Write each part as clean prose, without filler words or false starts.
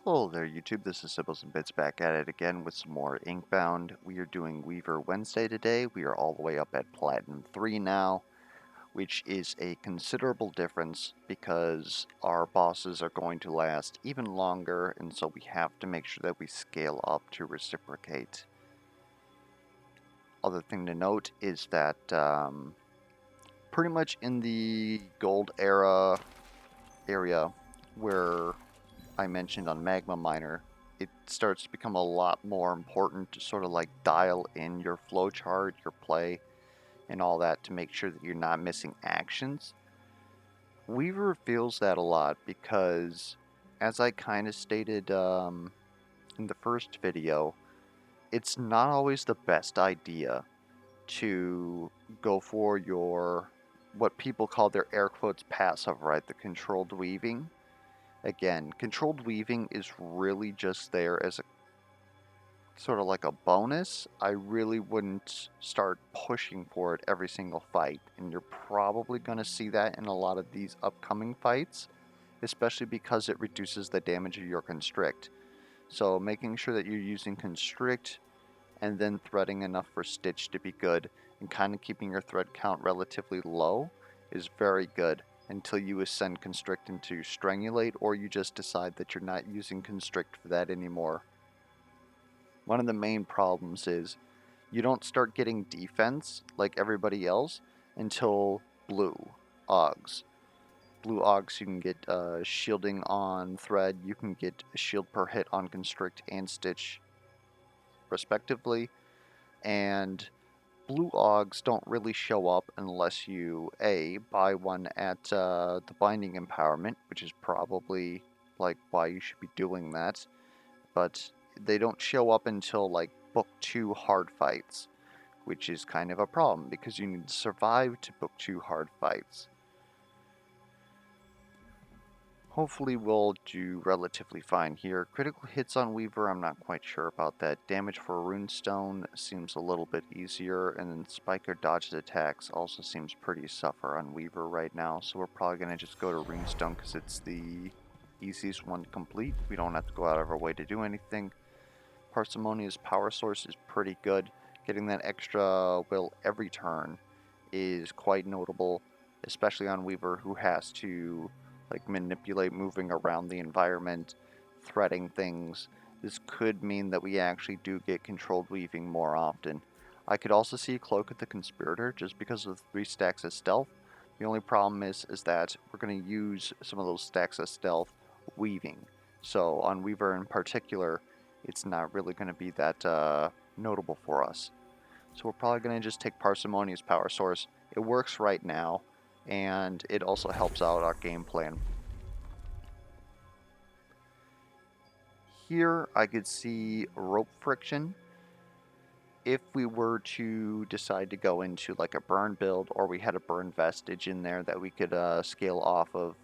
Hello there, YouTube. This is Sibbles and Bits back at it again with some more Inkbound. We are doing Weaver Wednesday today. We are all the way up at Platinum 3 now, which is a considerable difference because our bosses are going to last even longer, and so we have to make sure that we scale up to reciprocate. Other thing to note is that pretty much in the gold area where I mentioned on Magma Miner, it starts to become a lot more important to sort of like dial in your flowchart, your play, and all that to make sure that you're not missing actions. Weaver feels that a lot because, as I kind of stated in the first video, it's not always the best idea to go for your, what people call their air quotes passive, right? The controlled weaving. Again, controlled weaving is really just there as a sort of like a bonus. I really wouldn't start pushing for it every single fight, and you're probably going to see that in a lot of these upcoming fights, especially because it reduces the damage of your Constrict. So making sure that you're using Constrict and then threading enough for Stitch to be good, and kind of keeping your thread count relatively low is very good until you ascend Constrict into Strangulate, or you just decide that you're not using Constrict for that anymore. One of the main problems is you don't start getting defense like everybody else until blue Augs. Blue Augs, you can get shielding on Thread, you can get a shield per hit on Constrict and Stitch respectively, and blue Augs don't really show up unless you A, buy one at the Binding Empowerment, which is probably like why you should be doing that, but they don't show up until like Book 2 hard fights, which is kind of a problem because you need to survive to Book 2 hard fights. Hopefully we'll do relatively fine here. Critical hits on Weaver, I'm not quite sure about that. Damage for Runestone seems a little bit easier, and then Spike or Dodged attacks also seems pretty suffer on Weaver right now, so we're probably going to just go to Runestone because it's the easiest one to complete. We don't have to go out of our way to do anything. Parsimonious Power Source is pretty good. Getting that extra will every turn is quite notable, especially on Weaver, who has to like manipulate moving around the environment, threading things. This could mean that we actually do get controlled weaving more often. I could also see Cloak of the Conspirator just because of the 3 stacks of stealth. The only problem is that we're going to use some of those stacks of stealth weaving. So on Weaver in particular, it's not really going to be that notable for us. So we're probably going to just take Parsimonious Power Source. It works right now, and it also helps out our game plan. Here I could see Rope Friction. If we were to decide to go into like a burn build, or we had a burn vestige in there that we could scale off of,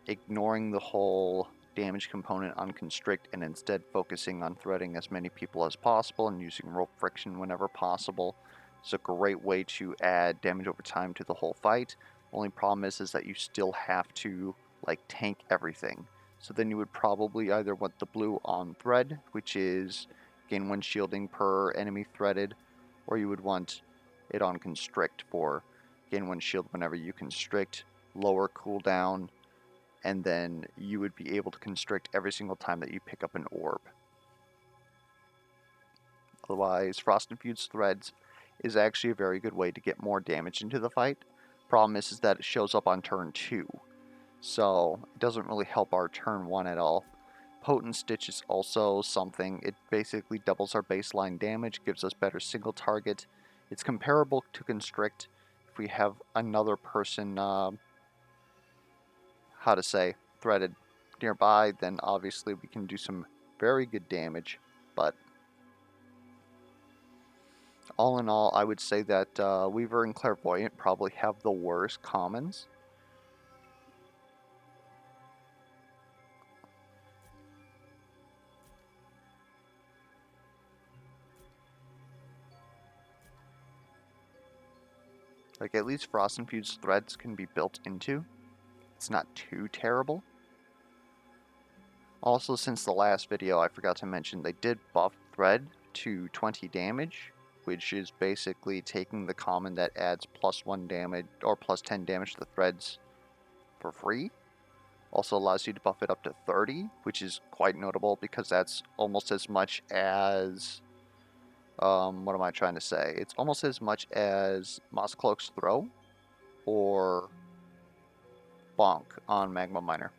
ignoring the whole damage component on Constrict and instead focusing on threading as many people as possible and using Rope Friction whenever possible. It's a great way to add damage over time to the whole fight. Only problem is that you still have to like tank everything. So then you would probably either want the blue on Thread, which is gain 1 shielding per enemy threaded, or you would want it on Constrict for gain 1 shield whenever you constrict, lower cooldown, and then you would be able to constrict every single time that you pick up an orb. Otherwise, Frost Infused Threads is actually a very good way to get more damage into the fight. Problem is that it shows up on turn 2, so it doesn't really help our turn 1 at all. Potent Stitch is also something. It basically doubles our baseline damage, gives us better single target. It's comparable to Constrict. If we have another person, threaded nearby, then obviously we can do some very good damage. But all in all, I would say that Weaver and Clairvoyant probably have the worst commons. Like, at least Frost Infused Threads can be built into. It's not too terrible. Also, since the last video, I forgot to mention they did buff Thread to 20 damage, which is basically taking the common that adds +1 damage or +10 damage to the threads for free. Also allows you to buff it up to 30, which is quite notable because that's almost as much as what am I trying to say? It's almost as much as Mosscloak's Throw or Bonk on Magma Miner.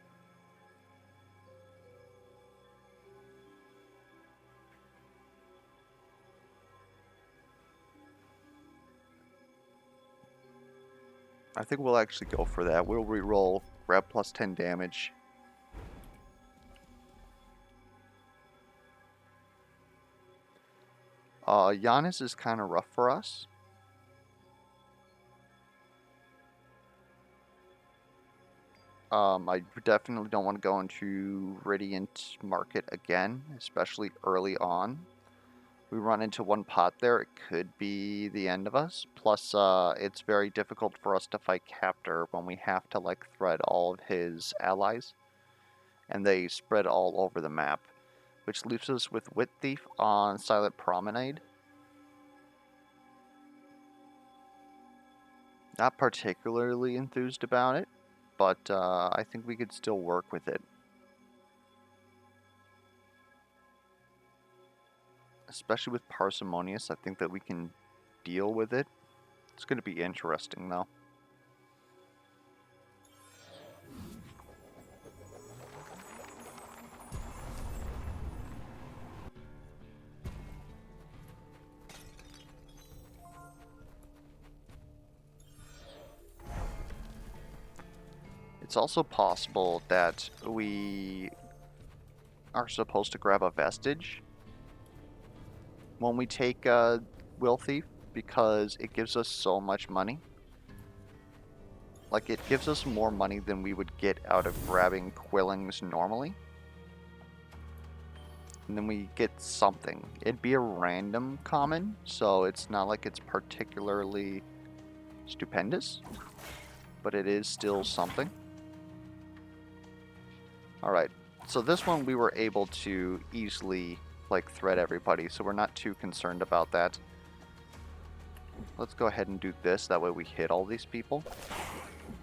I think we'll actually go for that. We'll reroll, grab +10 damage. Giannis is kind of rough for us. I definitely don't want to go into Radiant Market again, especially early on. We run into one pot there, it could be the end of us. Plus, it's very difficult for us to fight Captor when we have to, like, thread all of his allies. And they spread all over the map. Which leaves us with Wit Thief on Silent Promenade. Not particularly enthused about it, but I think we could still work with it. Especially with Parsimonious, I think that we can deal with it. It's going to be interesting, though. It's also possible that we are supposed to grab a Vestige when we take Will Thief, because it gives us so much money. Like, it gives us more money than we would get out of grabbing Quillings normally. And then we get something. It'd be a random common, so it's not like it's particularly stupendous, but it is still something. Alright, so this one we were able to easily, like, thread everybody, so we're not too concerned about that. Let's go ahead and do this, that way we hit all these people.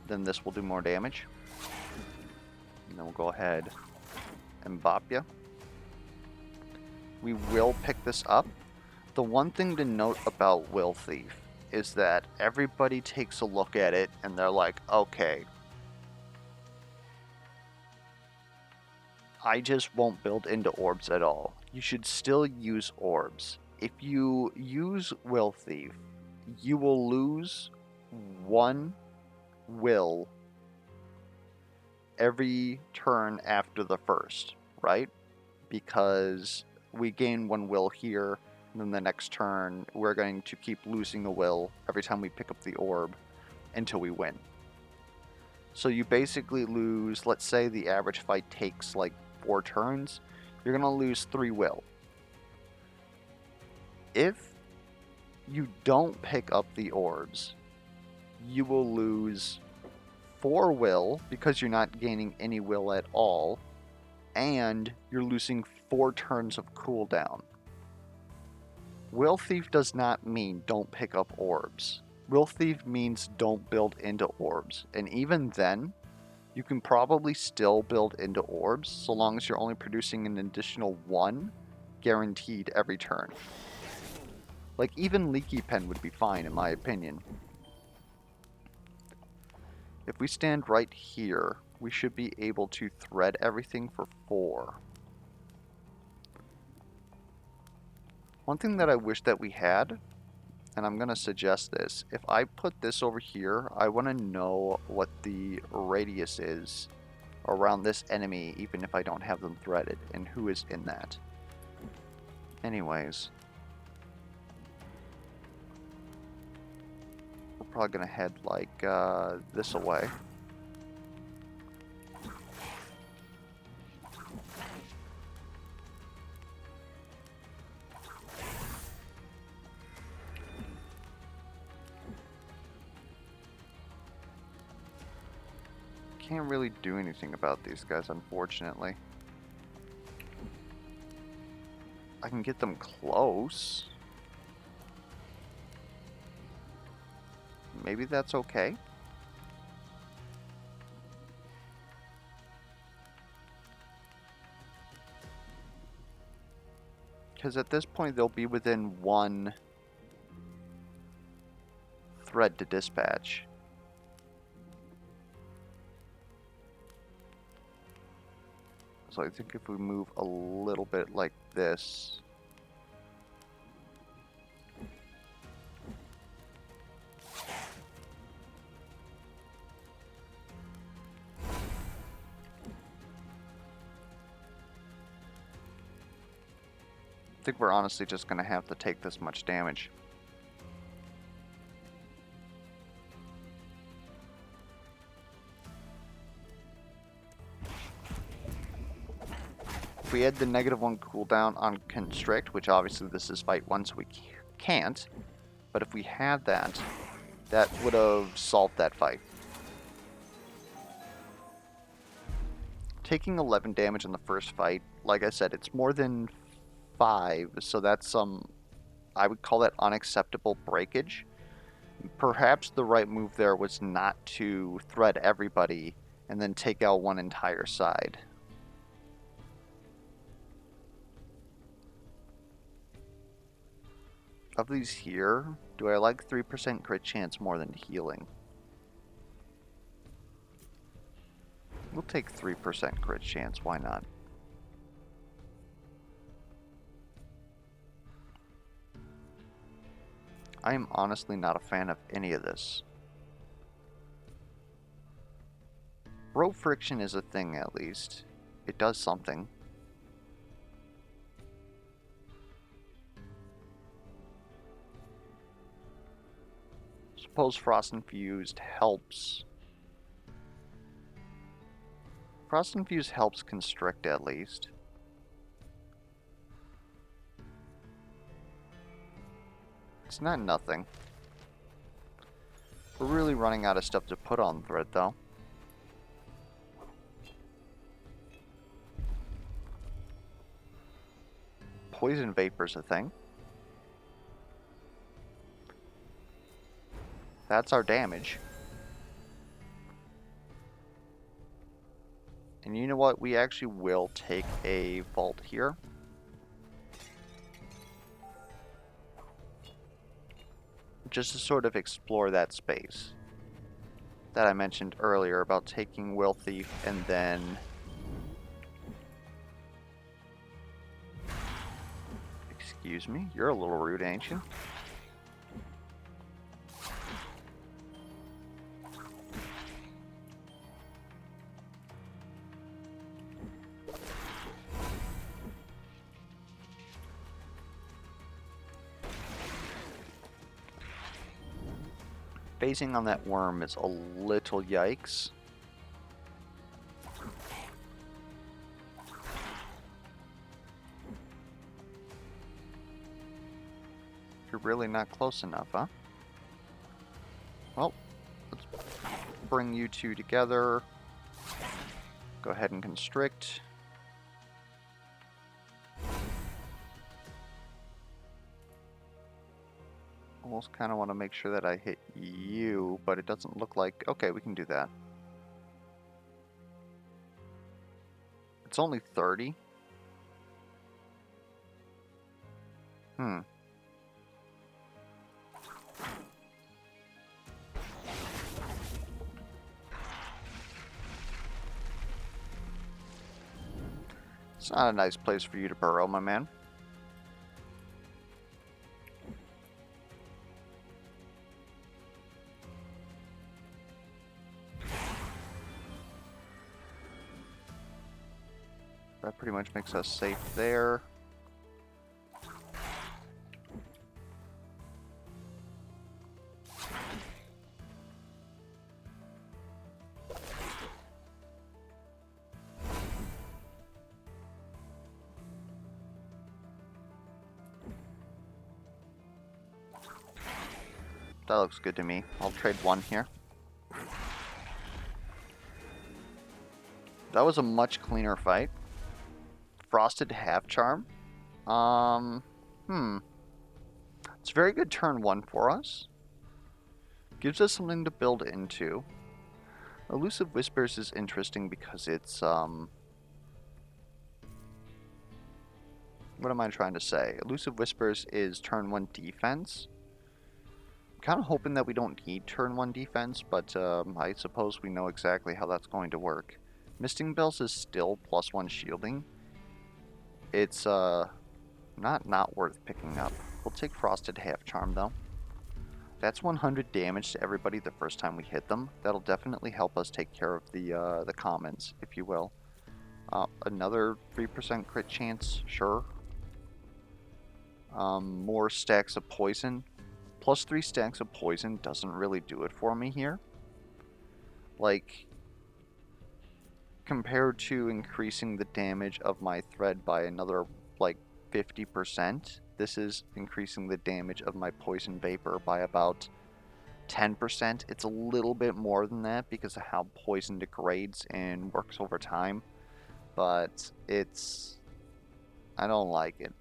Then this will do more damage. And then we'll go ahead and bop ya. We will pick this up. The one thing to note about Will Thief is that everybody takes a look at it and they're like, okay, I just won't build into orbs at all. You should still use orbs. If you use Will Thief, you will lose 1 will every turn after the first, right? Because we gain 1 will here, and then the next turn we're going to keep losing a will every time we pick up the orb until we win. So you basically lose, let's say the average fight takes like 4 turns, you're going to lose 3 will. If you don't pick up the orbs, you will lose 4 will because you're not gaining any will at all, and you're losing 4 turns of cooldown. Will Thief does not mean don't pick up orbs. Will Thief means don't build into orbs, and even then, you can probably still build into orbs so long as you're only producing an additional 1 guaranteed every turn. Like, even Leaky Pen would be fine in my opinion. If we stand right here, we should be able to thread everything for 4. One thing that I wish that we had, and I'm going to suggest this, if I put this over here, I want to know what the radius is around this enemy, even if I don't have them threaded, and who is in that. Anyways, we're probably going to head like this away. Can't really do anything about these guys, unfortunately. I can get them close. Maybe that's okay. Because at this point they'll be within one thread to dispatch. So I think if we move a little bit like this. I think we're honestly just going to have to take this much damage. If we had the -1 cooldown on Constrict, which obviously this is fight 1, so we can't, but if we had that, that would have solved that fight. Taking 11 damage in the first fight, like I said, it's more than 5, so that's some, I would call that unacceptable breakage. Perhaps the right move there was not to thread everybody and then take out one entire side. Of these here, do I like 3% crit chance more than healing? We'll take 3% crit chance, why not? I am honestly not a fan of any of this. Rope friction is a thing, at least. It does something. Suppose Frost Infused helps. Frost Infused helps Constrict, at least. It's not nothing. We're really running out of stuff to put on Thread, though. Poison Vapor's a thing. That's our damage. And you know what? We actually will take a vault here. Just to sort of explore that space that I mentioned earlier about taking Will Thief and then excuse me, you're a little rude, ain't you? Phasing on that worm is a little yikes. You're really not close enough, huh? Well, let's bring you two together. Go ahead and constrict. Almost kind of want to make sure that I hit you, but it doesn't look like... Okay, we can do that. It's only 30. It's not a nice place for you to burrow, my man. That pretty much makes us safe there. That looks good to me. I'll trade one here. That was a much cleaner fight. Frosted Half Charm. It's a very good turn 1 for us. Gives us something to build into. Elusive Whispers is interesting because it's, what am I trying to say? Elusive Whispers is turn 1 defense. I'm kind of hoping that we don't need turn 1 defense, but I suppose we know exactly how that's going to work. Misting Bells is still +1 shielding. It's not worth picking up. We'll take Frosted Half Charm though. That's 100 damage to everybody the first time we hit them. That'll definitely help us take care of the commons, if you will. Another 3% crit chance, sure. More stacks of poison. +3 stacks of poison doesn't really do it for me here. Like, compared to increasing the damage of my thread by another, like, 50%, this is increasing the damage of my poison vapor by about 10%. It's a little bit more than that because of how poison degrades and works over time, but it's... I don't like it.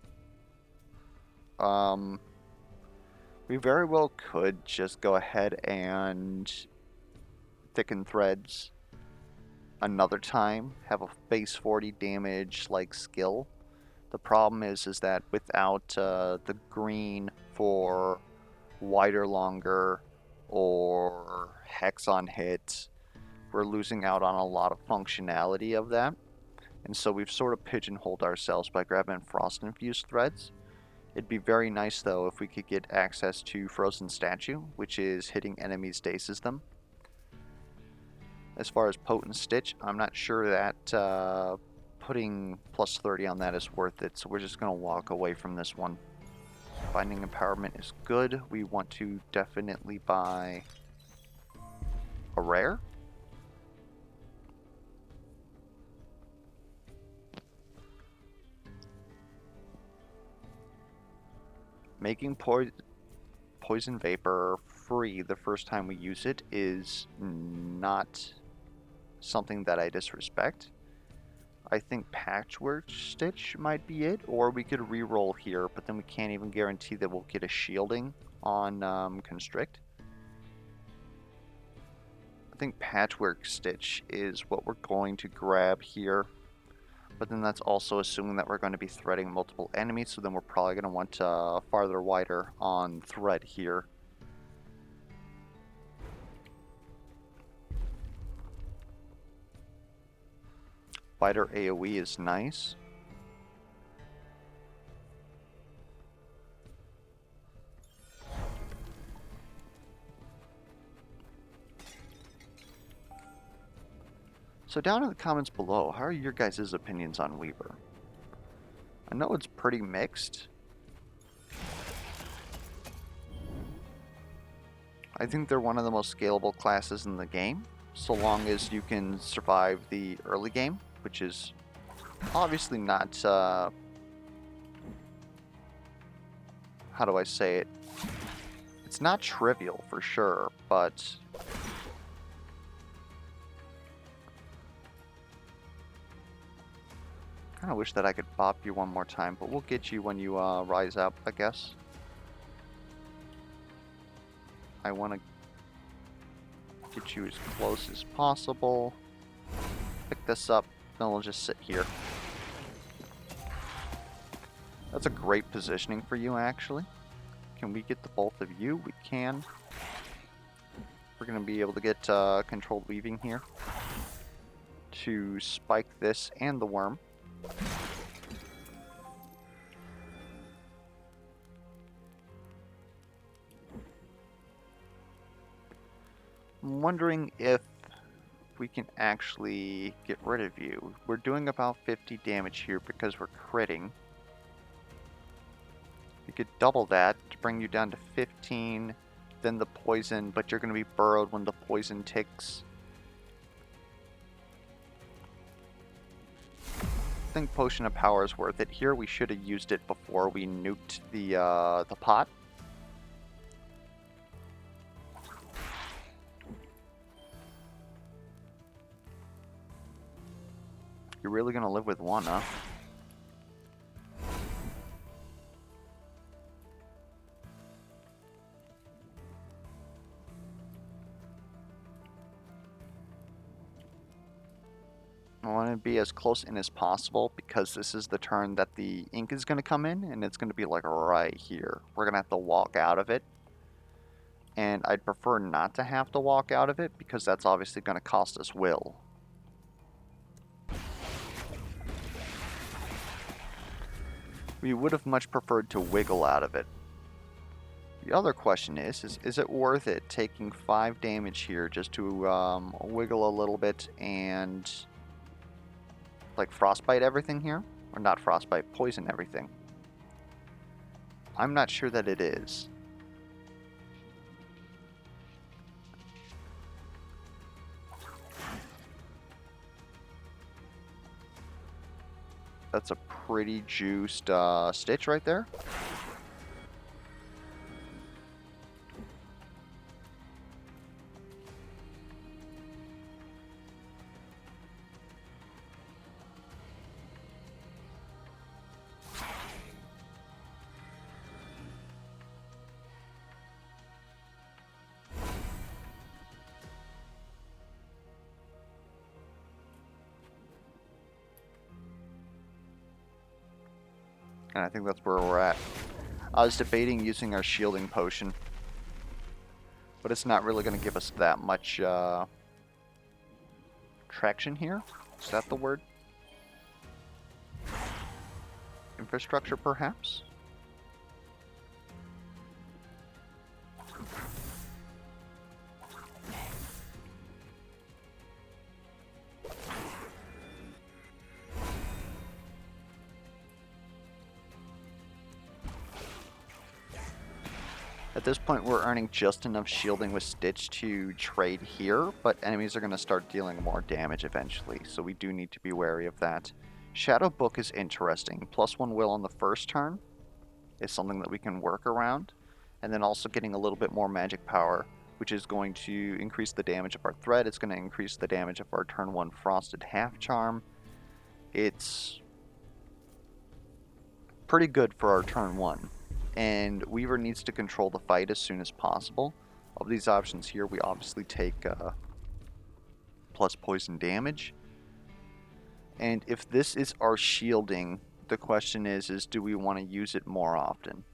We very well could just go ahead and thicken threads another time, have a base 40 damage like skill. The problem is that without the green for wider longer or hex on hit, we're losing out on a lot of functionality of that. And so we've sort of pigeonholed ourselves by grabbing frost infused threads. It'd be very nice though if we could get access to Frozen Statue, which is hitting enemies daces them. As far as Potent Stitch, I'm not sure that putting +30 on that is worth it, so we're just going to walk away from this one. Binding Empowerment is good. We want to definitely buy a rare. Making Poison Vapor free the first time we use it is not something that I disrespect. I think Patchwork Stitch might be it, or we could re-roll here, but then we can't even guarantee that we'll get a shielding on Constrict. I think Patchwork Stitch is what we're going to grab here, but then that's also assuming that we're going to be threading multiple enemies, so then we're probably going to want farther wider on thread here. Biter AoE is nice. So down in the comments below, how are your guys' opinions on Weaver? I know it's pretty mixed. I think they're one of the most scalable classes in the game, so long as you can survive the early game, which is obviously not, how do I say it? It's not trivial for sure, but I kind of wish that I could bop you one more time, but we'll get you when you rise up, I guess. I want to get you as close as possible. Pick this up, then we'll just sit here. That's a great positioning for you, actually. Can we get the both of you? We can. We're going to be able to get controlled weaving here to spike this and the worm. I'm wondering if we can actually get rid of you. We're doing about 50 damage here because we're critting. We could double that to bring you down to 15, then the poison, but you're going to be burrowed when the poison ticks. I think Potion of Power is worth it. Here we should have used it before we nuked the pot. You're really gonna live with one, huh? I want to be as close in as possible because this is the turn that the ink is going to come in, and it's going to be like right here. We're going to have to walk out of it, and I'd prefer not to have to walk out of it because that's obviously going to cost us will. We would have much preferred to wiggle out of it. The other question is it worth it taking 5 damage here just to wiggle a little bit and like frostbite everything here? Or not frostbite, poison everything. I'm not sure that it is. That's a pretty juiced stitch right there. And I think that's where we're at. I was debating using our shielding potion, but it's not really going to give us that much traction here. Is that the word? Infrastructure, perhaps? At this point, we're earning just enough shielding with Stitch to trade here, but enemies are going to start dealing more damage eventually, so we do need to be wary of that. Shadow Book is interesting. +1 will on the first turn is something that we can work around, and then also getting a little bit more magic power, which is going to increase the damage of our threat. It's going to increase the damage of our turn 1 Frosted Half Charm. It's pretty good for our turn 1. And Weaver needs to control the fight as soon as possible. Of these options here, we obviously take plus poison damage. And if this is our shielding, the question is do we want to use it more often?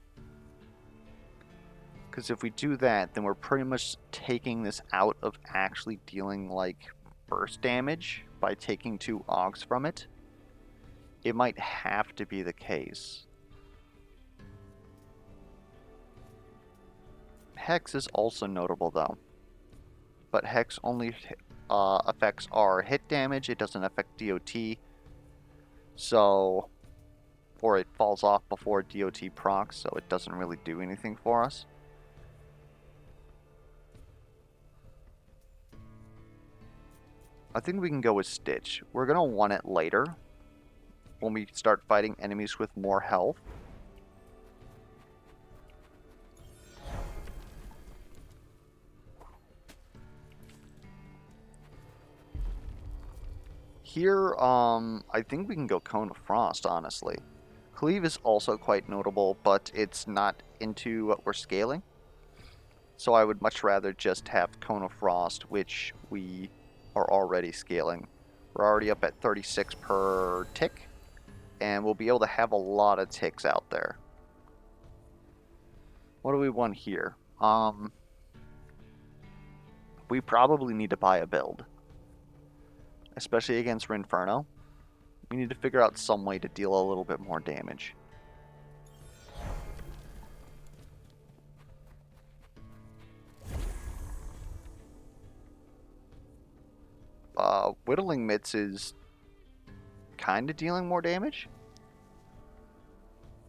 Because if we do that, then we're pretty much taking this out of actually dealing like burst damage by taking 2 Augs from it. It might have to be the case. Hex is also notable though, but Hex only affects our hit damage. It doesn't affect DOT, so, or it falls off before DOT procs, so it doesn't really do anything for us. I think we can go with Stitch. We're gonna want it later when we start fighting enemies with more health. Here, I think we can go Cone of Frost, honestly. Cleave is also quite notable, but it's not into what we're scaling. So I would much rather just have Cone of Frost, which we are already scaling. We're already up at 36 per tick, and we'll be able to have a lot of ticks out there. What do we want here? We probably need to buy a build. Especially against Rinferno. We need to figure out some way to deal a little bit more damage. Whittling Mitts is kind of dealing more damage.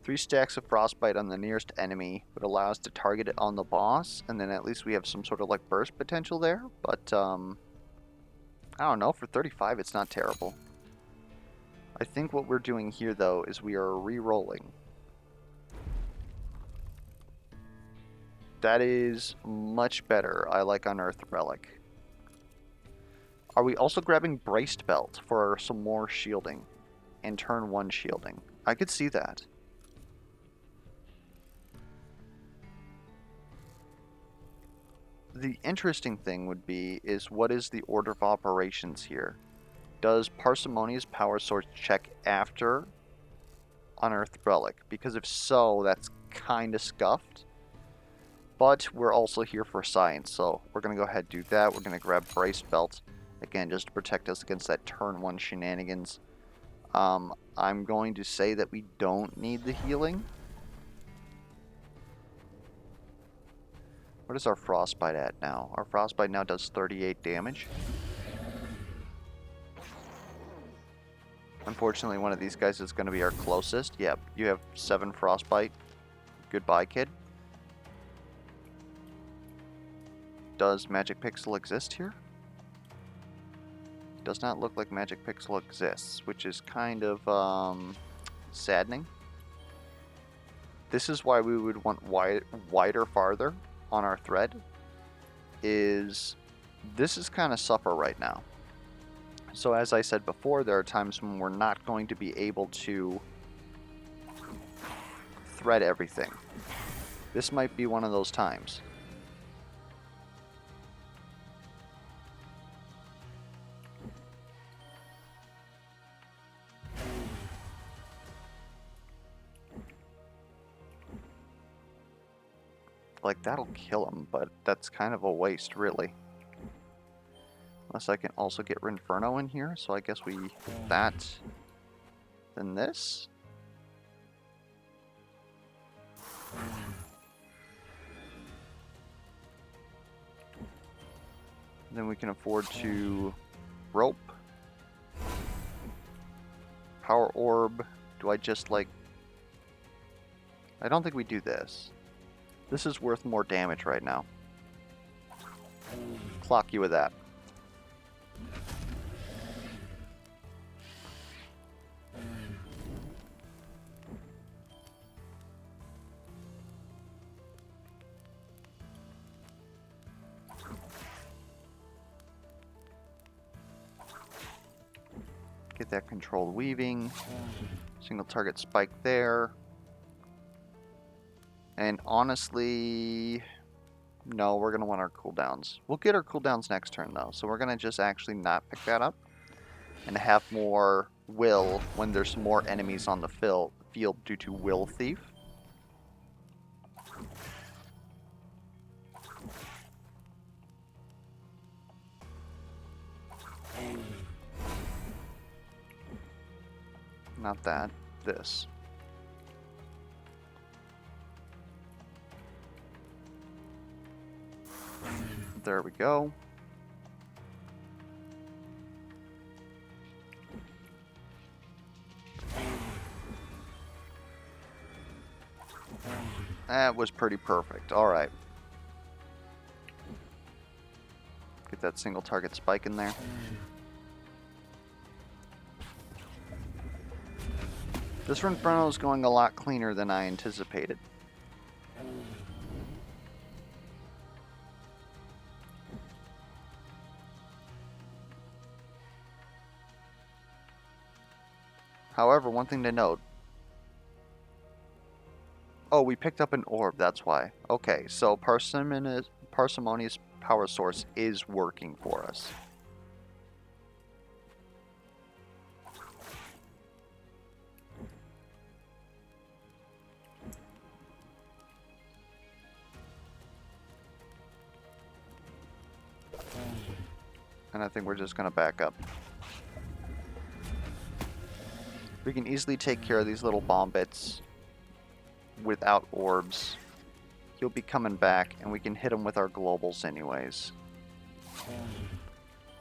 3 stacks of Frostbite on the nearest enemy would allow us to target it on the boss, and then at least we have some sort of like burst potential there, but I don't know, for 35 it's not terrible. I think what we're doing here though is we are re-rolling. That is much better. I like Unearthed Relic. Are we also grabbing Braced Belt for some more shielding? And turn 1 shielding. I could see that. The interesting thing would be is what is the order of operations here? does Parsimonious Power Source check after Unearthed Relic? Because if so, that's kind of scuffed. But we're also here for science, so we're going to go ahead and do that. We're going to grab Braced Belt, again, just to protect us against that turn 1 shenanigans. I'm going to say that we don't need the healing. What is our Frostbite at now? Our Frostbite now does 38 damage. Unfortunately, one of these guys is going to be our closest. Yep, you have 7 Frostbite. Goodbye, kid. Does Magic Pixel exist here? Does not look like Magic Pixel exists, which is kind of saddening. This is why we would want wider farther on our thread. This is kind of suffer right now. So as I said before, there are times when we're not going to be able to thread everything. This might be one of those times. Like, that'll kill him, but that's kind of a waste, really. Unless I can also get Rinferno in here, so I guess we... that... then this... then we can afford to... rope... Power Orb... do I just, like... I don't think we do this. This is worth more damage right now. Clock you with that. Get that controlled weaving. Single target spike there. And honestly, no, we're going to want our cooldowns. We'll get our cooldowns next turn, though. So we're going to just actually not pick that up. And have more will when there's more enemies on the field due to Will Thief. Not that. This. There we go. That was pretty perfect. Alright. Get that single target spike in there. This Rinferno is going a lot cleaner than I anticipated. However, one thing to note. Oh, we picked up an orb, that's why. Okay, so Parsimonious Power Source is working for us. And I think we're just going to back up. We can easily take care of these little bomb bits without orbs. He'll be coming back, and we can hit him with our globals anyways.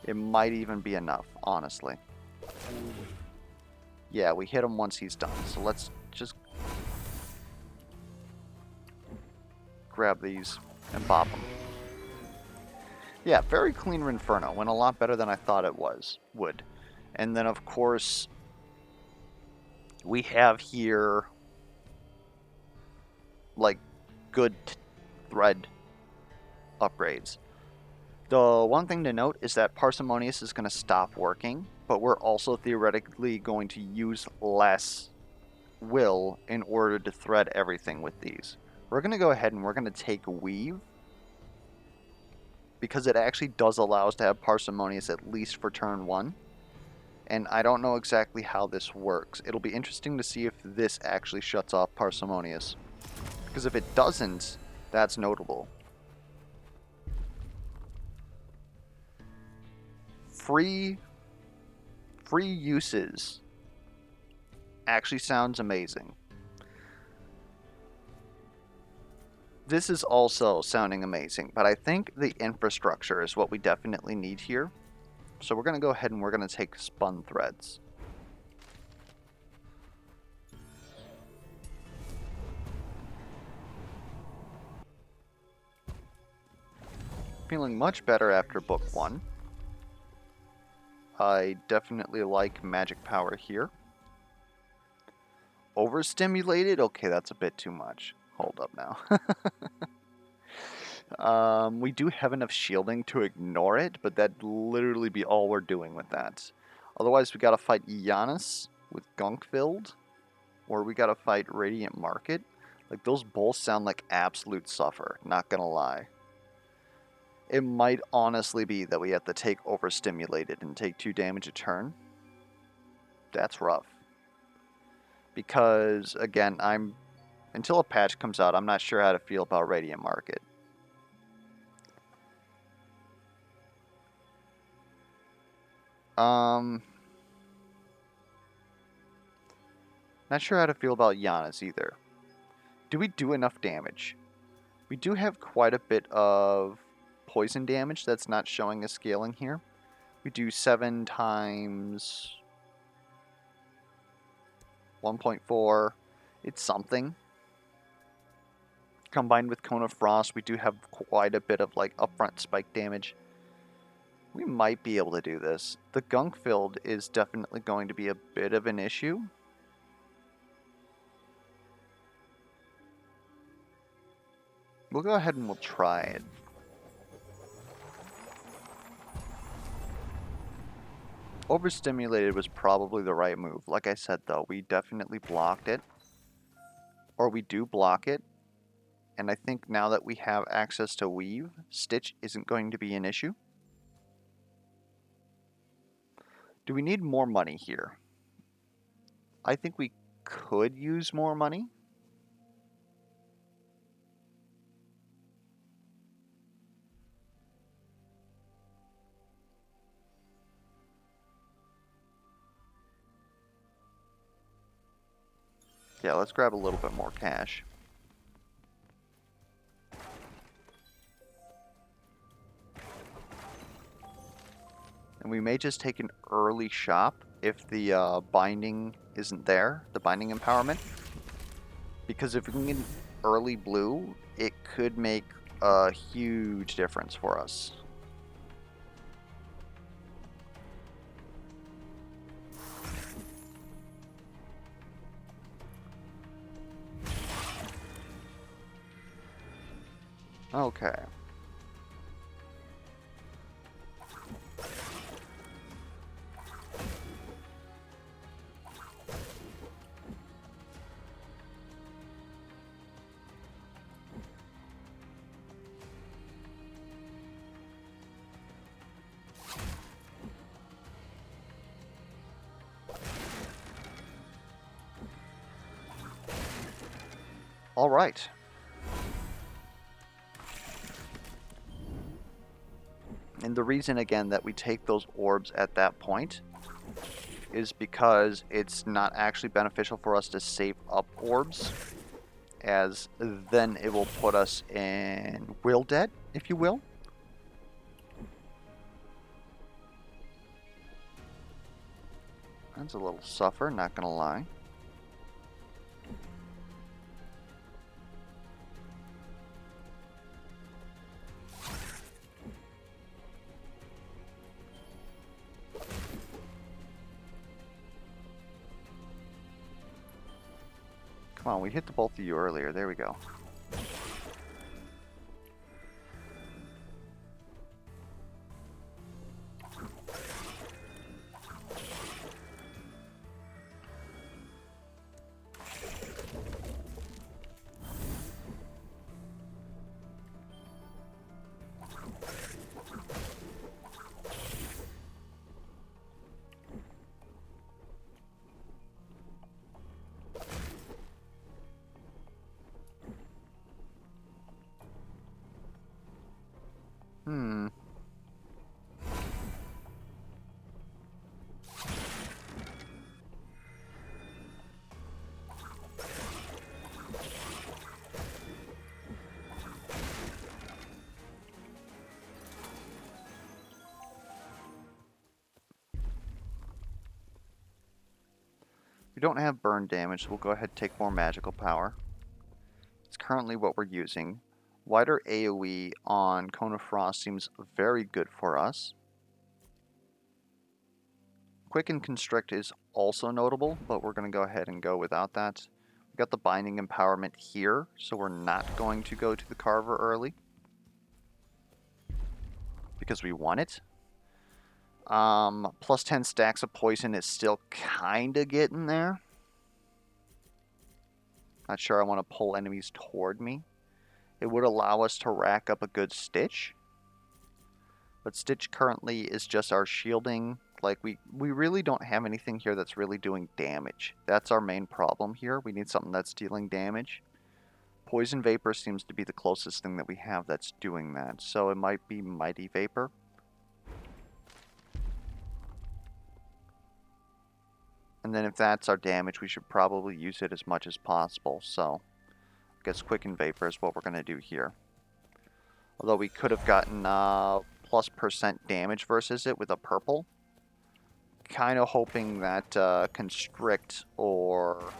It might even be enough, honestly. Yeah, we hit him once he's done, so let's just grab these and bop them. Yeah, very clean Rinferno. Went a lot better than I thought it would. And then, of course, we have here, like, good thread upgrades. The one thing to note is that Parsimonious is going to stop working, but we're also theoretically going to use less will in order to thread everything with these. We're going to go ahead and we're going to take Weave, because it actually does allow us to have Parsimonious at least for turn 1. and I don't know exactly how this works. It'll be interesting to see if this actually shuts off Parsimonious. Because if it doesn't, that's notable. Free uses actually sounds amazing. This is also sounding amazing, but I think the infrastructure is what we definitely need here. So we're going to go ahead and we're going to take spun threads. Feeling much better after book 1. I definitely like magic power here. Overstimulated? Okay, that's a bit too much. Hold up now. We do have enough shielding to ignore it, but that'd literally be all we're doing with that. Otherwise, we gotta fight Giannis with Gunkfilled, or we gotta fight Radiant Market. Like, those both sound like absolute suffer, not gonna lie. It might honestly be that we have to take overstimulated and take 2 damage a turn. That's rough. Because, again, until a patch comes out, I'm not sure how to feel about Radiant Market. Not sure how to feel about Giannis either. Do we do enough damage? We do have quite a bit of poison damage that's not showing a scaling here. We do 7 times 1.4. It's something. Combined with Cone of Frost, we do have quite a bit of like upfront spike damage. We might be able to do this. The Gunkfilled is definitely going to be a bit of an issue. We'll go ahead and we'll try it. Overstimulated was probably the right move. Like I said though, we definitely blocked it. Or we do block it. And I think now that we have access to Weave, Stitch isn't going to be an issue. Do we need more money here? I think we could use more money. Yeah, let's grab a little bit more cash. And we may just take an early shop if the binding isn't there, the binding empowerment. Because if we can get early blue, it could make a huge difference for us. Okay. All right. And the reason, again, that we take those orbs at that point is because it's not actually beneficial for us to save up orbs, as then it will put us in will debt, if you will. That's a little suffer, not gonna lie. Come on, we hit the both of you earlier. There we go. don't have burn damage, so we'll go ahead and take more magical power. It's currently what we're using. Wider AoE on Cone of Frost seems very good for us. Quick and Constrict is also notable, but we're going to go ahead and go without that. We've got the Binding Empowerment here, so we're not going to go to the Carver early. Because we want it. Plus 10 stacks of poison is still kind of getting there. Not sure I want to pull enemies toward me. It would allow us to rack up a good Stitch. But Stitch currently is just our shielding. Like, we really don't have anything here that's really doing damage. That's our main problem here. We need something that's dealing damage. Poison Vapor seems to be the closest thing that we have that's doing that. So it might be Mighty Vapor. And then if that's our damage, we should probably use it as much as possible. So I guess Quicken Vapor is what we're going to do here. Although we could have gotten plus % damage versus it with a purple. Kind of hoping that Constrict or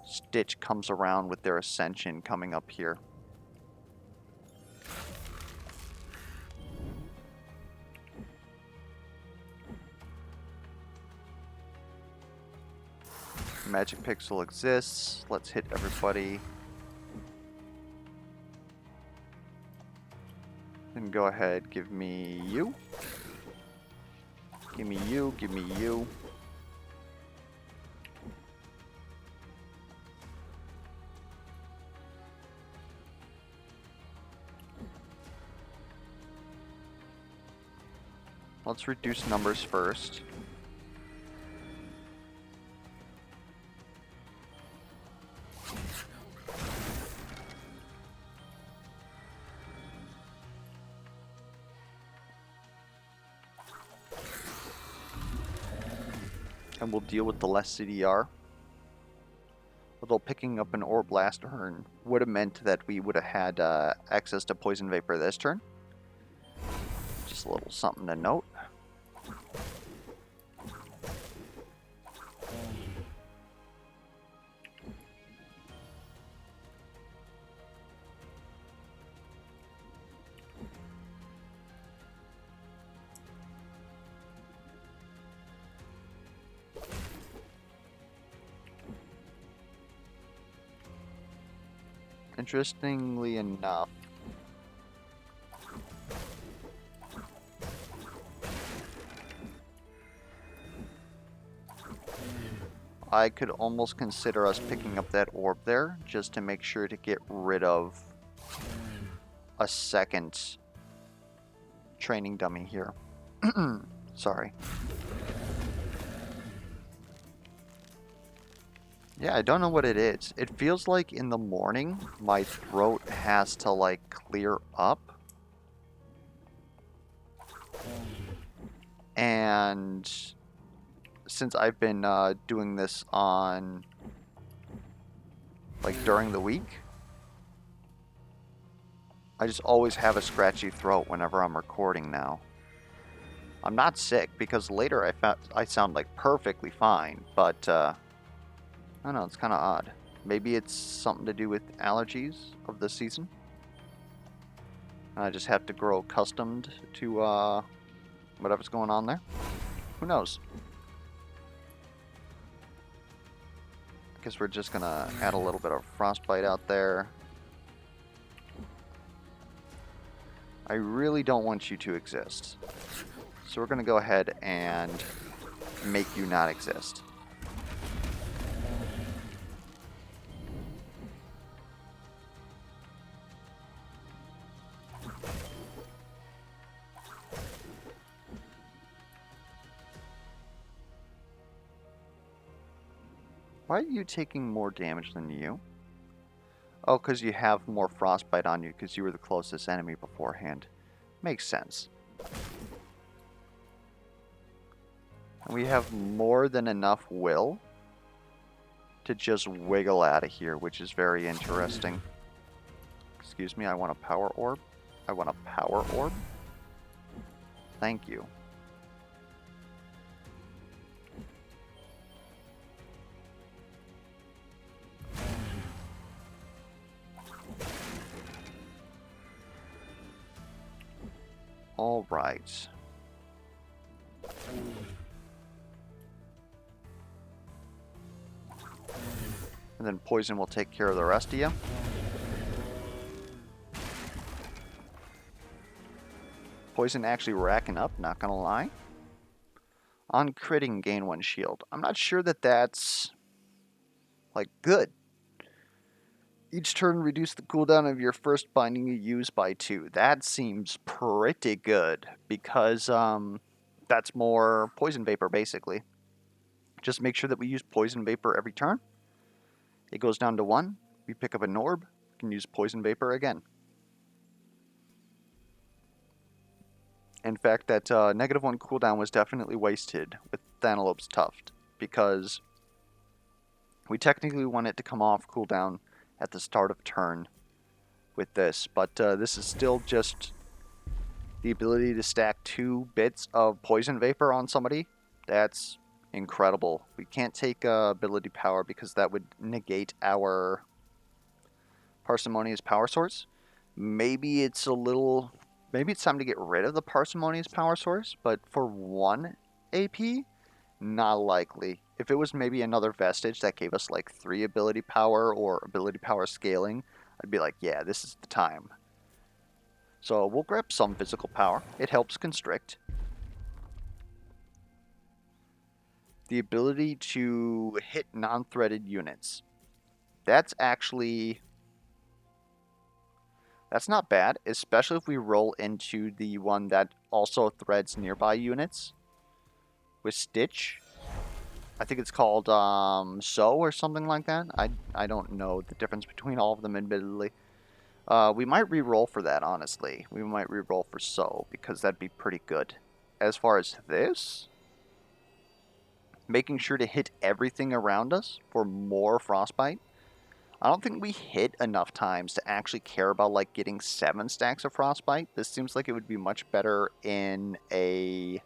Stitch comes around with their Ascension coming up here. Magic Pixel exists. Let's hit everybody. Then go ahead, give me you. Give me you, give me you. Let's reduce numbers first. And we'll deal with the less CDR. Although picking up an Orb last turn would have meant that we would have had access to Poison Vapor this turn. Just a little something to note. Interestingly enough, I could almost consider us picking up that orb there just to make sure to get rid of a second training dummy here. Sorry. Yeah, I don't know what it is. It feels like in the morning, my throat has to, like, clear up. And since I've been doing this on, like, during the week, I just always have a scratchy throat whenever I'm recording now. I'm not sick, because later I sound, like, perfectly fine, but, I don't know, it's kind of odd. Maybe it's something to do with allergies of the season. I just have to grow accustomed to whatever's going on there. Who knows? I guess we're just going to add a little bit of Frostbite out there. I really don't want you to exist. So we're going to go ahead and make you not exist. Why are you taking more damage than you? Oh, because you have more Frostbite on you because you were the closest enemy beforehand. Makes sense. And we have more than enough will to just wiggle out of here, which is very interesting. Excuse me, I want a power orb. I want a power orb. Thank you. All right. And then poison will take care of the rest of you. Poison actually racking up, not gonna lie. On critting, gain 1 shield. I'm not sure that that's, like, good. Each turn, reduce the cooldown of your first binding you use by 2. That seems pretty good, because that's more poison vapor, basically. Just make sure that we use poison vapor every turn. It goes down to 1. We pick up a Norb, we can use poison vapor again. In fact, that -1 cooldown was definitely wasted with Thanalope's Tuft, because we technically want it to come off cooldown at the start of turn with this, but this is still just the ability to stack 2 bits of poison vapor on somebody. That's incredible. We can't take ability power because that would negate our parsimonious power source. Maybe it's time to get rid of the parsimonious power source, but for 1 AP, not likely. If it was maybe another vestige that gave us like 3 ability power or ability power scaling, I'd be like, yeah, this is the time. So we'll grab some physical power. It helps constrict. The ability to hit non-threaded units. That's not bad, especially if we roll into the one that also threads nearby units with Stitch. I think it's called So or something like that. I don't know the difference between all of them, admittedly. We might re-roll for that, honestly. We might re-roll for So, because that'd be pretty good. As far as this, making sure to hit everything around us for more frostbite. I don't think we hit enough times to actually care about like getting 7 stacks of frostbite. This seems like it would be much better in a...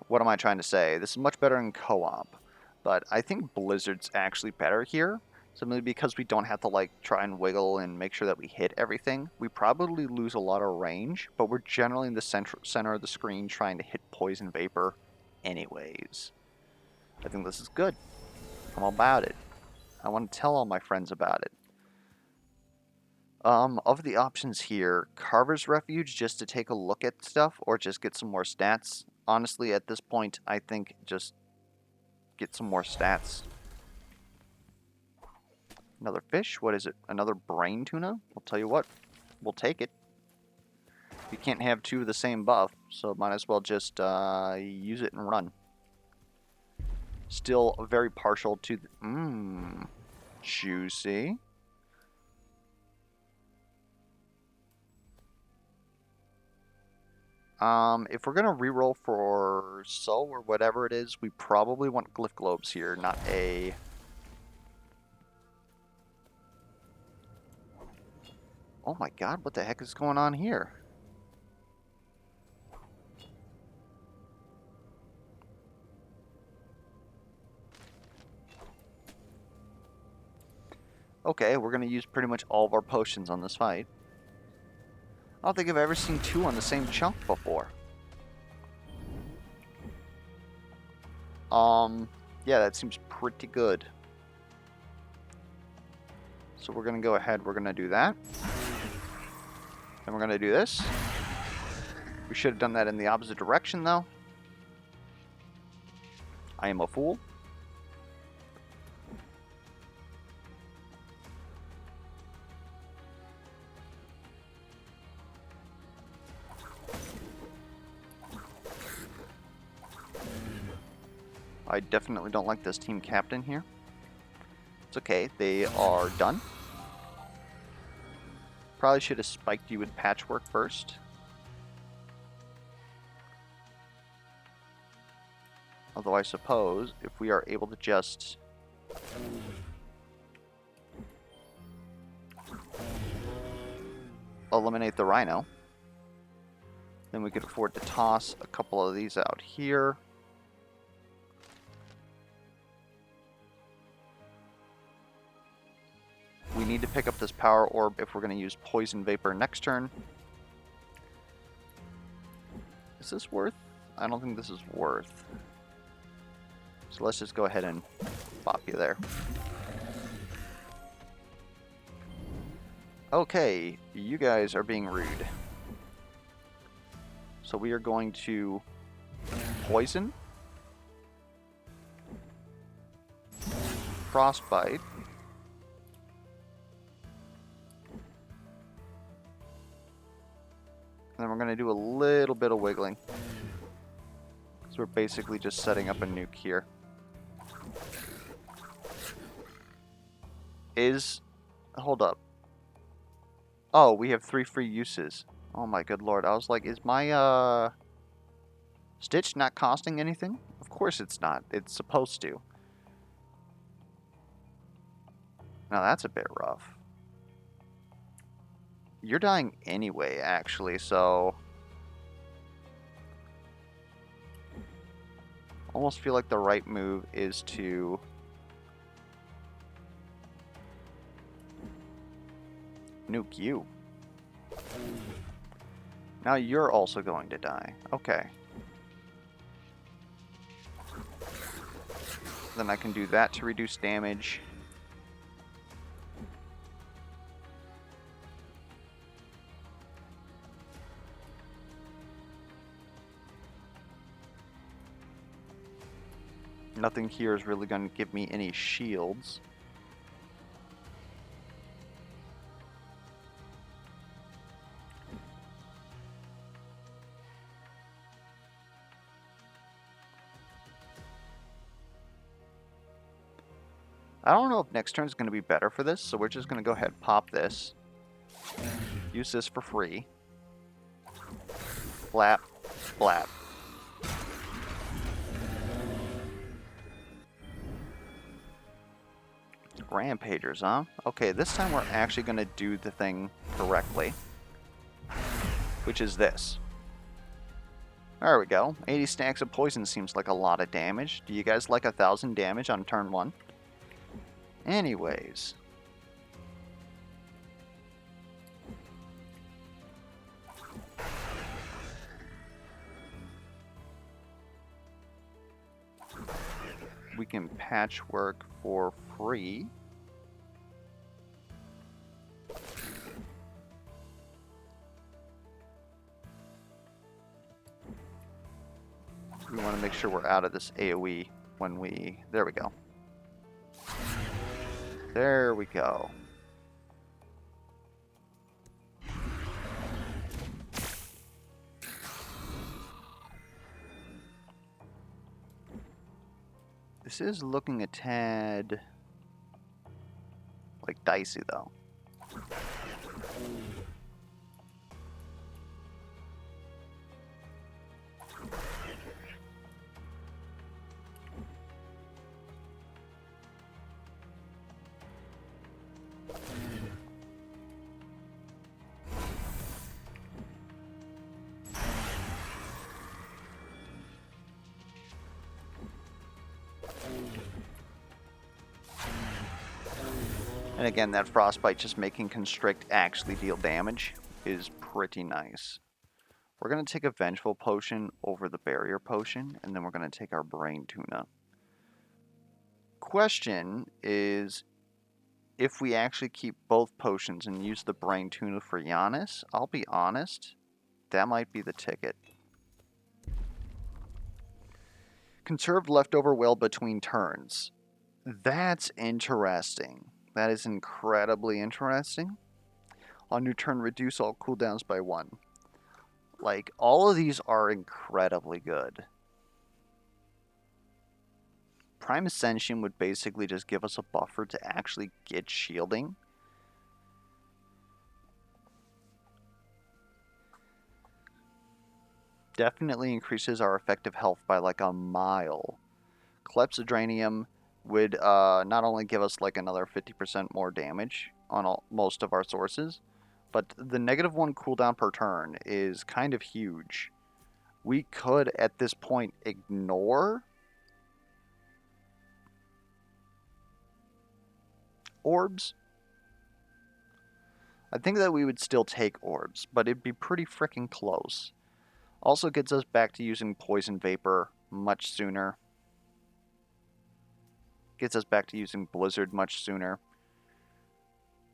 What am I trying to say? This is much better in co-op. But I think Blizzard's actually better here. Simply because we don't have to like try and wiggle and make sure that we hit everything. We probably lose a lot of range, but we're generally in the center of the screen trying to hit poison vapor anyways. I think this is good. I'm about it. I want to tell all my friends about it. Of the options here, Carver's Refuge just to take a look at stuff or just get some more stats. Honestly, at this point, I think just get some more stats. Another fish? What is it? Another brain tuna? I'll tell you what, we'll take it. You can't have 2 of the same buff, so might as well just use it and run. Still very partial to the... Juicy. If we're gonna reroll for So or whatever it is, we probably want Glyph Globes here, not a... Oh my god, what the heck is going on here? Okay, we're gonna use pretty much all of our potions on this fight. I don't think I've ever seen 2 on the same chunk before. Yeah, that seems pretty good. So we're gonna go ahead, we're gonna do that. Then we're gonna do this. We should have done that in the opposite direction, though. I am a fool. I definitely don't like this team captain here. It's okay, they are done. Probably should have spiked you with patchwork first. Although I suppose if we are able to just... eliminate the rhino, then we could afford to toss a couple of these out here. We need to pick up this power orb if we're going to use poison vapor next turn. Is this worth? I don't think this is worth. So let's just go ahead and pop you there. Okay, you guys are being rude. So we are going to poison, frostbite, and then we're going to do a little bit of wiggling. So we're basically just setting up a nuke here. Hold up. Oh, we have 3 free uses. Oh my good lord. I was like, is my, Stitch not costing anything? Of course it's not. It's supposed to. Now that's a bit rough. You're dying anyway, actually, so... Almost feel like the right move is to... nuke you. Now you're also going to die. Okay. Then I can do that to reduce damage. Nothing here is really going to give me any shields. I don't know if next turn is going to be better for this, so we're just going to go ahead and pop this. Use this for free. Blap, blap. Rampagers, huh? Okay, this time we're actually going to do the thing correctly. Which is this. There we go. 80 stacks of poison seems like a lot of damage. Do you guys like 1,000 damage on turn 1? Anyways. We can patchwork for free. We want to make sure we're out of this AoE when we... There we go. There we go. This is looking a tad... like dicey, though. And again, that frostbite just making Constrict actually deal damage is pretty nice. We're going to take a Vengeful Potion over the Barrier Potion, and then we're going to take our Brain Tuna. Question is, if we actually keep both potions and use the Brain Tuna for Giannis, I'll be honest, that might be the ticket. Conserved leftover will between turns. That's interesting. That is incredibly interesting. On new turn, reduce all cooldowns by 1. Like, all of these are incredibly good. Prime Ascension would basically just give us a buffer to actually get shielding. Definitely increases our effective health by like a mile. Clepsydranium would not only give us like another 50% more damage on most of our sources, but the -1 cooldown per turn is kind of huge. We could, at this point, ignore orbs. I think that we would still take orbs, but it'd be pretty freaking close. Also gets us back to using Poison Vapor much sooner. Gets us back to using Blizzard much sooner.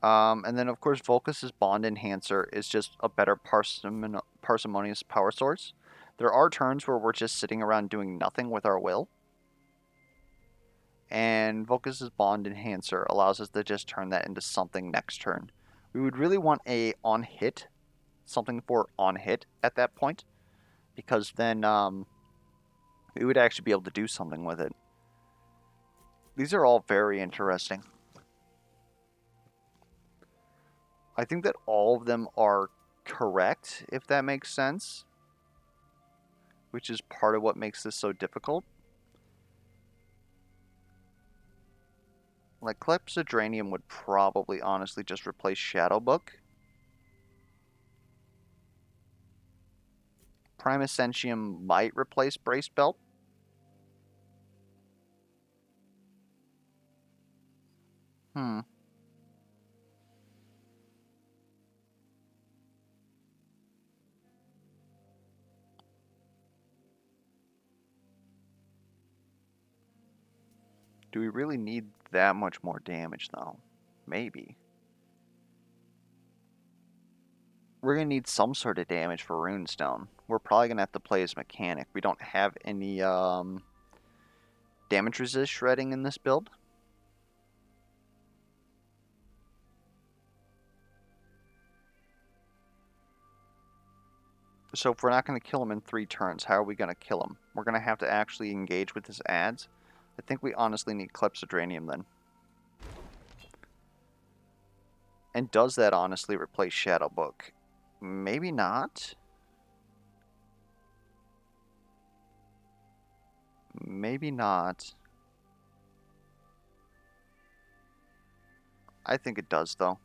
And then, of course, Volcus's Bond Enhancer is just a better parsimonious power source. There are turns where we're just sitting around doing nothing with our will. And Volcus's Bond Enhancer allows us to just turn that into something next turn. We would really want a on-hit, something for on-hit at that point, because then we would actually be able to do something with it. These are all very interesting. I think that all of them are correct, if that makes sense, which is part of what makes this so difficult. Like, Clepsydranium would probably honestly just replace Shadow Book. Primescentium might replace Brace Belt. Do we really need that much more damage, though? Maybe. We're going to need some sort of damage for Runestone. We're probably going to have to play as Mechanic. We don't have any damage resist shredding in this build. So if we're not going to kill him in 3 turns, how are we going to kill him? We're going to have to actually engage with his ads. I think we honestly need Clepsydranium then. And does that honestly replace Shadow Book? Maybe not. Maybe not. I think it does, though.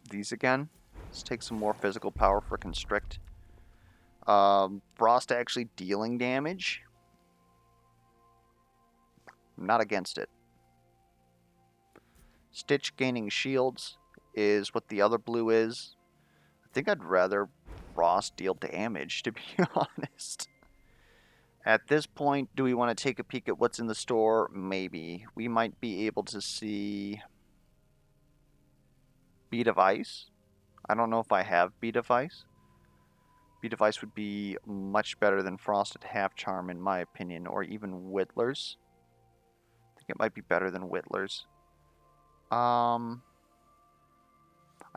These again. Let's take some more physical power for Constrict. Frost actually dealing damage. I'm not against it. Stitch gaining shields is what the other blue is. I think I'd rather Frost deal damage, to be honest. At this point, do we want to take a peek at what's in the store? Maybe. We might be able to see Bead of Ice. I don't know if I have Bead of Ice. Bead of Ice would be much better than Frosted Half Charm, in my opinion, or even Whittler's. I think it might be better than Whittler's. I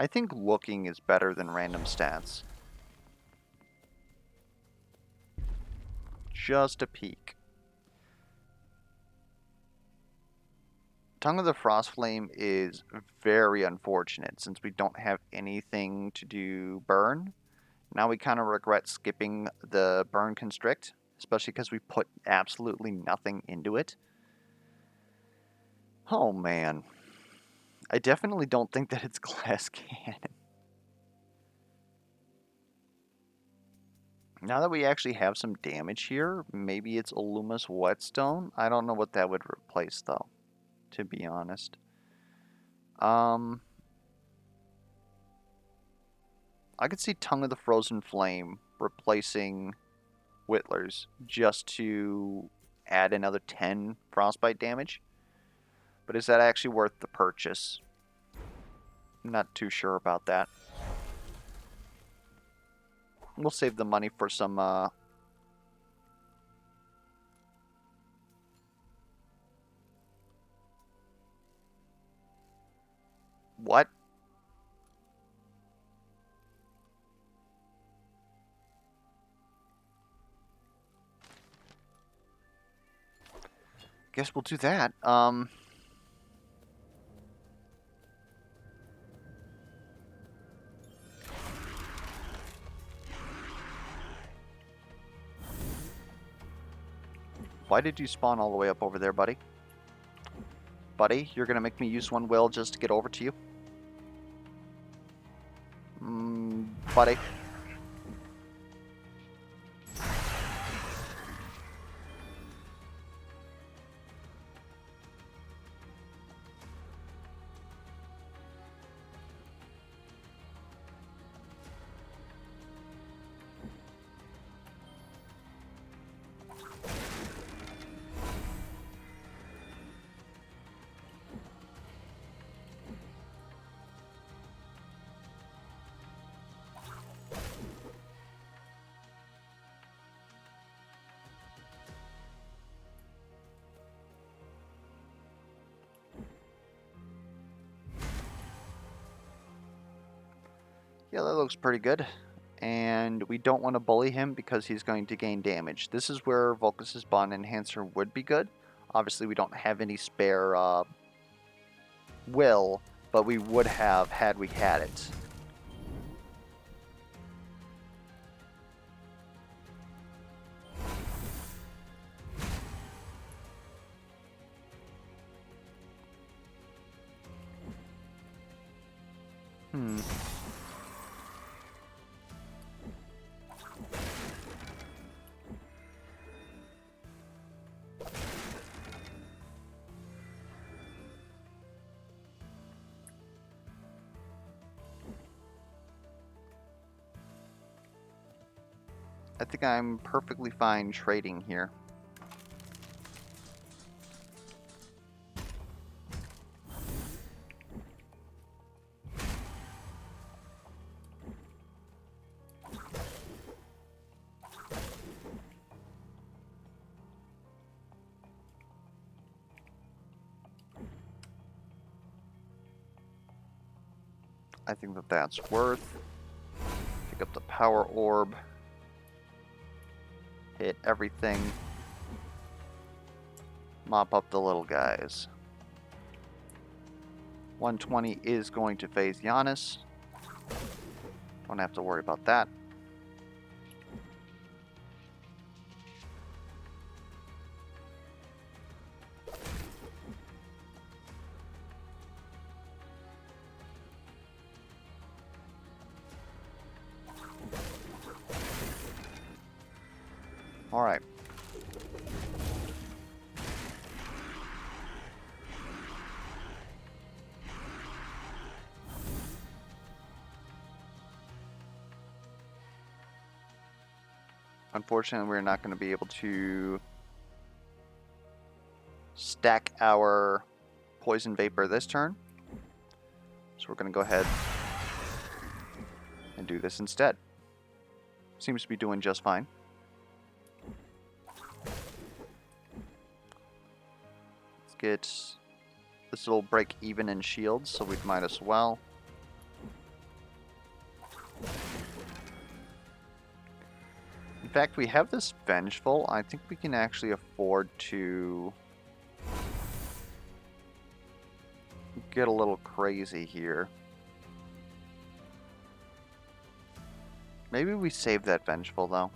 think looking is better than random stats. Just a peek. Tongue of the Frostflame is very unfortunate since we don't have anything to do burn. Now we kind of regret skipping the burn constrict, especially because we put absolutely nothing into it. Oh man. I definitely don't think that it's glass cannon. Now that we actually have some damage here, maybe it's Illumis Whetstone. I don't know what that would replace though, to be honest. I could see Tongue of the Frozen Flame replacing Whittler's just to add another 10 frostbite damage. But is that actually worth the purchase? I'm not too sure about that. We'll save the money for some what? Guess we'll do that. Why did you spawn all the way up over there, buddy? Buddy, you're gonna make me use one will just to get over to you? Buddy. Yeah, that looks pretty good. And we don't want to bully him because he's going to gain damage. This is where Vulcus's Bond Enhancer would be good. Obviously, we don't have any spare will, but we would have had we had it. I think I'm perfectly fine trading here. I think that that's worth. Pick up the power orb. Hit everything. Mop up the little guys. 120 is going to phase Giannis. Don't have to worry about that. Alright. Unfortunately, we're not going to be able to stack our poison vapor this turn. So we're going to go ahead and do this instead. Seems to be doing just fine. Let's get this little break even in shields, so we might as well. In fact, we have this Vengeful. I think we can actually afford to get a little crazy here. Maybe we save that Vengeful, though.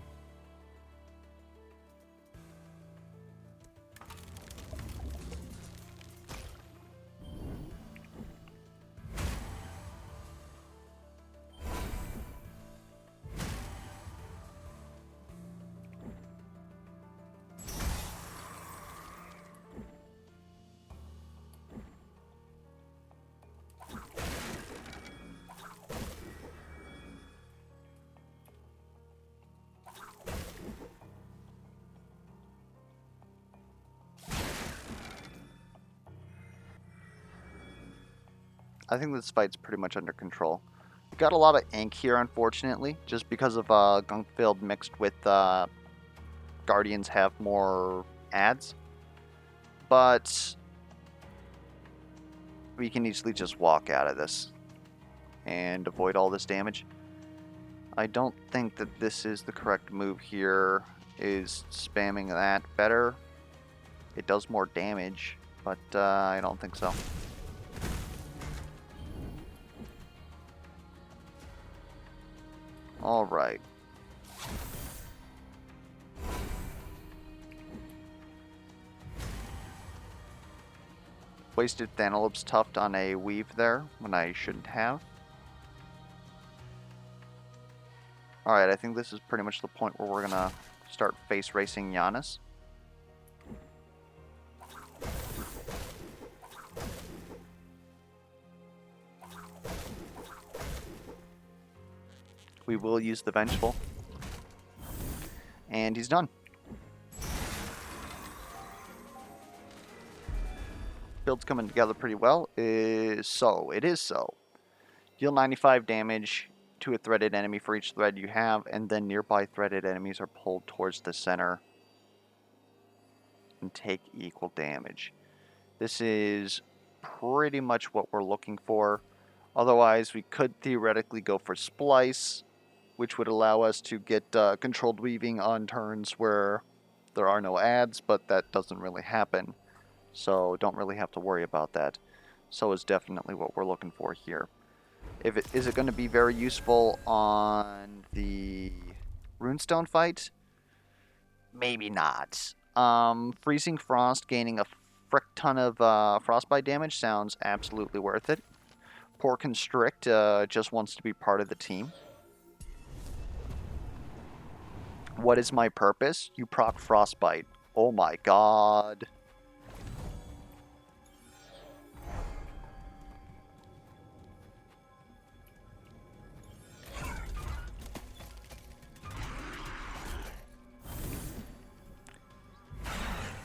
I think this fight's pretty much under control. We got a lot of ink here, unfortunately, just because of Gunkfield mixed with Guardians have more ads. But we can easily just walk out of this and avoid all this damage. I don't think that this is the correct move here. Is spamming that better? It does more damage, but I don't think so. Alright. Wasted Thanalope's Tuft on a weave there when I shouldn't have. Alright, I think this is pretty much the point where we're gonna start face racing Giannis. We will use the Vengeful. And he's done. Build's coming together pretty well. It is so. Deal 95 damage to a threaded enemy for each thread you have, and then nearby threaded enemies are pulled towards the center and take equal damage. This is pretty much what we're looking for. Otherwise, we could theoretically go for Splice, which would allow us to get controlled weaving on turns where there are no ads, but that doesn't really happen. So don't really have to worry about that. So is definitely what we're looking for here. Is it going to be very useful on the Runestone fight? Maybe not. Freezing Frost gaining a frick ton of frostbite damage sounds absolutely worth it. Poor Constrict just wants to be part of the team. What is my purpose? You proc Frostbite. Oh my god.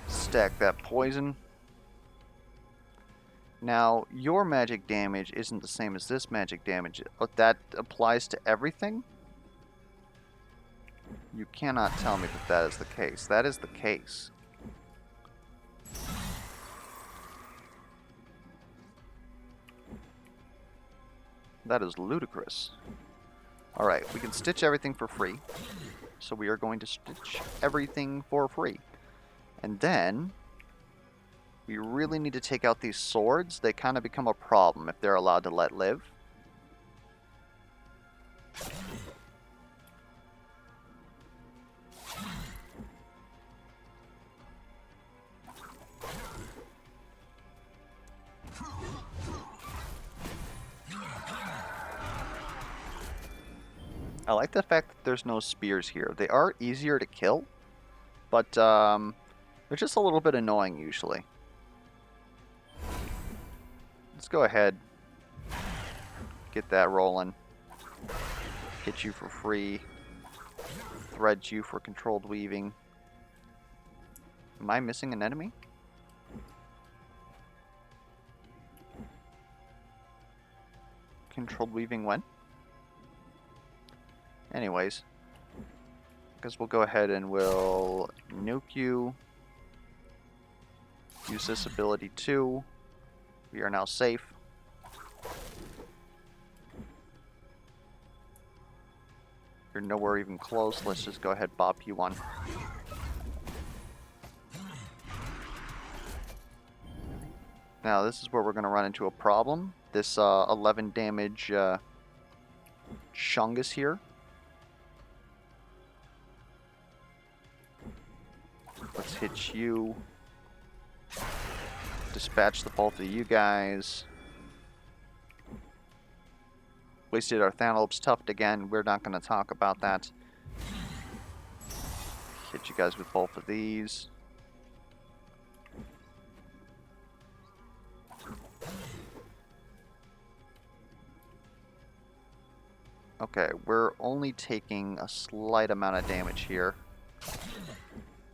Stack that poison. Now, your magic damage isn't the same as this magic damage, but that applies to everything? You cannot tell me that that is the case. That is the case. That is ludicrous. Alright, we can stitch everything for free. So we are going to stitch everything for free. And then we really need to take out these swords. They kind of become a problem if they're allowed to let live. I like the fact that there's no spears here. They are easier to kill, but they're just a little bit annoying usually. Let's go ahead, get that rolling, hit you for free, thread you for controlled weaving. Am I missing an enemy? Controlled weaving when? Anyways, I guess we'll go ahead and we'll nuke you. Use this ability too. We are now safe. You're nowhere even close. Let's just go ahead and bop you one. Now this is where we're going to run into a problem. This 11 damage Chungus here. Let's hit you. Dispatch the both of you guys. Wasted our Thanalop's Tuft again. We're not going to talk about that. Hit you guys with both of these. Okay, we're only taking a slight amount of damage here.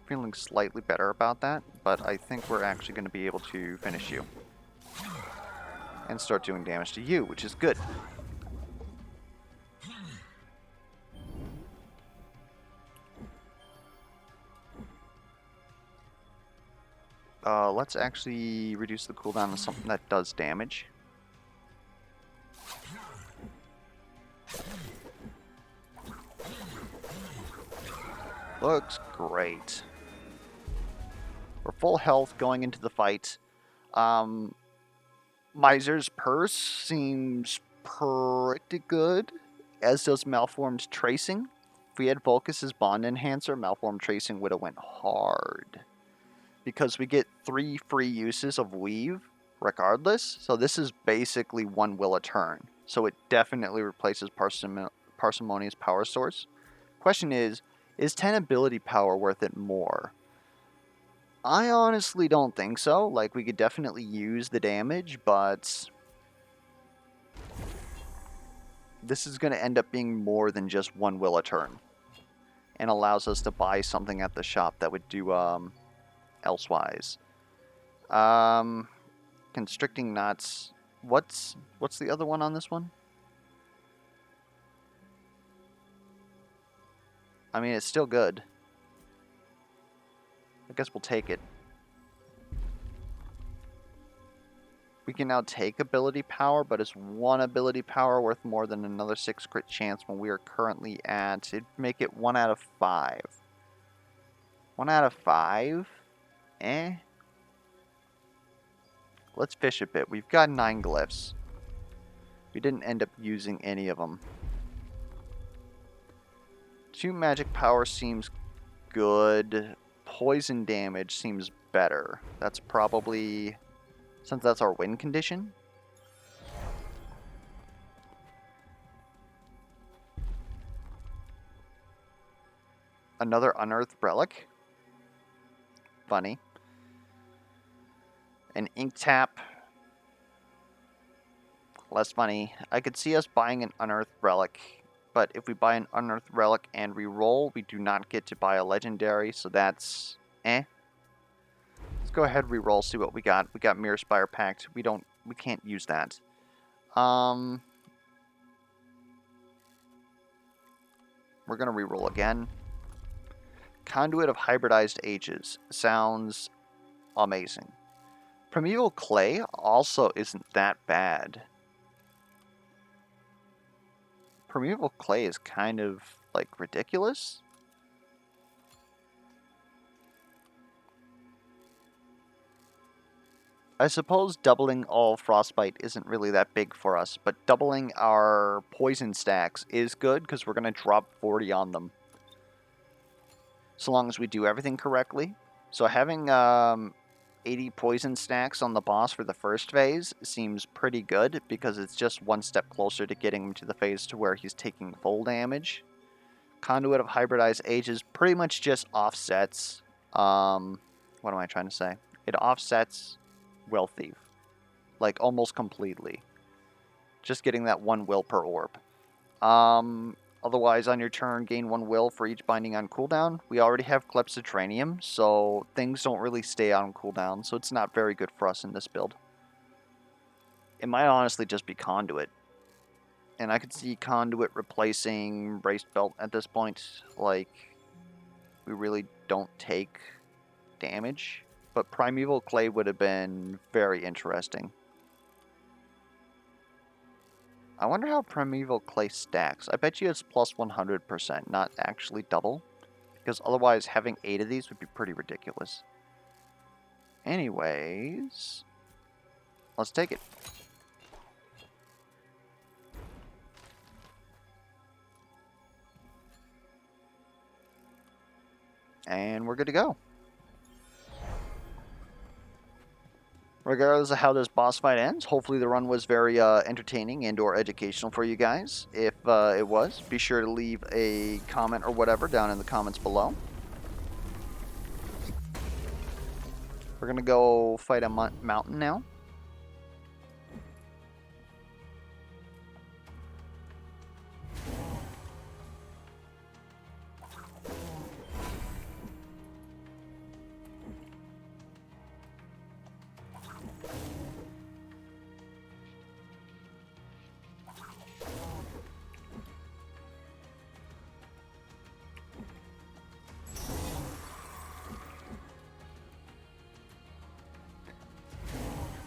Feeling slightly better about that, but I think we're actually going to be able to finish you. And start doing damage to you, which is good. Let's actually reduce the cooldown to something that does damage. Looks great. We're full health going into the fight. Miser's Purse seems pretty good, as does Malformed Tracing. If we had Volcus's Bond Enhancer, Malformed Tracing would have went hard. Because we get 3 free uses of Weave, regardless. So this is basically 1 will a turn. So it definitely replaces Parsimonious Power Source. Question is 10 ability power worth it more? I honestly don't think so. Like, we could definitely use the damage, but this is going to end up being more than just 1 will a turn. And allows us to buy something at the shop that would do elsewise. Constricting Knots. What's the other one on this one? I mean, it's still good. I guess we'll take it. We can now take ability power, but is one ability power worth more than another 6 crit chance when we are currently at... It'd make it 1 out of 5. 1 out of 5? Eh? Let's fish a bit. We've got 9 glyphs. We didn't end up using any of them. 2 magic power seems good. Poison damage seems better. That's probably... Since that's our win condition. Another unearthed relic. Funny. An ink tap. Less money. I could see us buying an unearthed relic, but if we buy an unearthed relic and re-roll, we do not get to buy a legendary, so that's eh. Let's go ahead and re-roll, see what we got. We got Mirror Spire Pact. We can't use that. We're gonna re-roll again. Conduit of Hybridized Ages sounds amazing. Primeval Clay also isn't that bad. Primeval Clay is kind of, like, ridiculous. I suppose doubling all Frostbite isn't really that big for us, but doubling our poison stacks is good because we're going to drop 40 on them. So long as we do everything correctly. So having 80 poison stacks on the boss for the first phase seems pretty good because it's just one step closer to getting him to the phase to where he's taking full damage. Conduit of Hybridized Ages pretty much just offsets, what am I trying to say? It offsets Will Thief, like almost completely. Just getting that 1 will per orb. Otherwise, on your turn, gain 1 will for each binding on cooldown. We already have Atheneum, so things don't really stay on cooldown, so it's not very good for us in this build. It might honestly just be Conduit. And I could see Conduit replacing Braced Belt at this point. Like, we really don't take damage. But Primeval Clay would have been very interesting. I wonder how Primeval Clay stacks. I bet you it's plus 100%, not actually double. Because otherwise, having 8 of these would be pretty ridiculous. Anyways, let's take it. And we're good to go. Regardless of how this boss fight ends, hopefully the run was very entertaining and or educational for you guys. If it was, be sure to leave a comment or whatever down in the comments below. We're going to go fight a mountain now.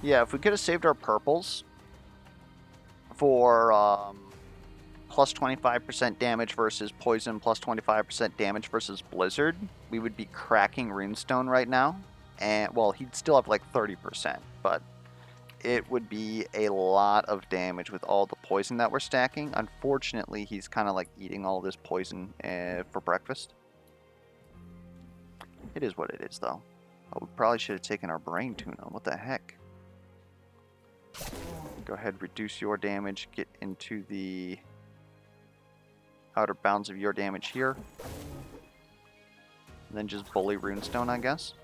Yeah, if we could have saved our purples for plus 25% damage versus poison, plus 25% damage versus blizzard, we would be cracking Runestone right now. And, well, he'd still have like 30%, but it would be a lot of damage with all the poison that we're stacking. Unfortunately, he's kind of like eating all this poison for breakfast. It is what it is, though. Oh, we probably should have taken our brain tuna. What the heck? Go ahead, reduce your damage, get into the outer bounds of your damage here. And then just bully Runestone, I guess.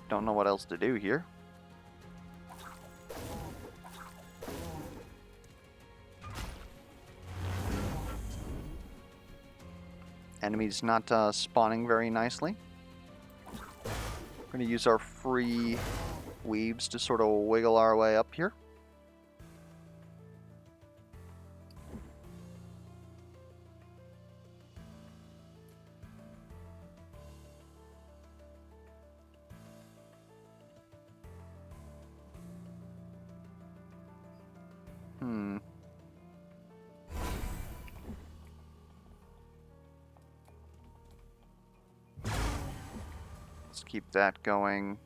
Don't know what else to do here. Enemies not spawning very nicely. We're going to use our free weaves to sort of wiggle our way up here. Let's keep that going.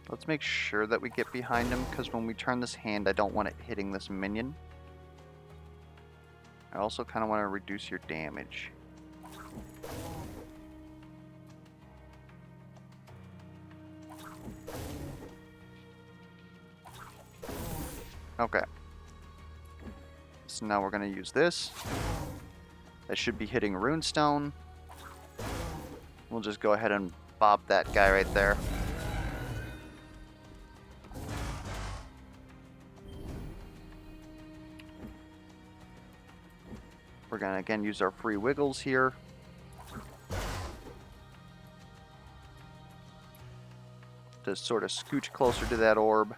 Let's make sure that we get behind him, because when we turn this hand, I don't want it hitting this minion. I also kind of want to reduce your damage. Okay. So now we're going to use this. That should be hitting Runestone. We'll just go ahead and bob that guy right there. We're going to again use our free wiggles here. To sort of scooch closer to that orb.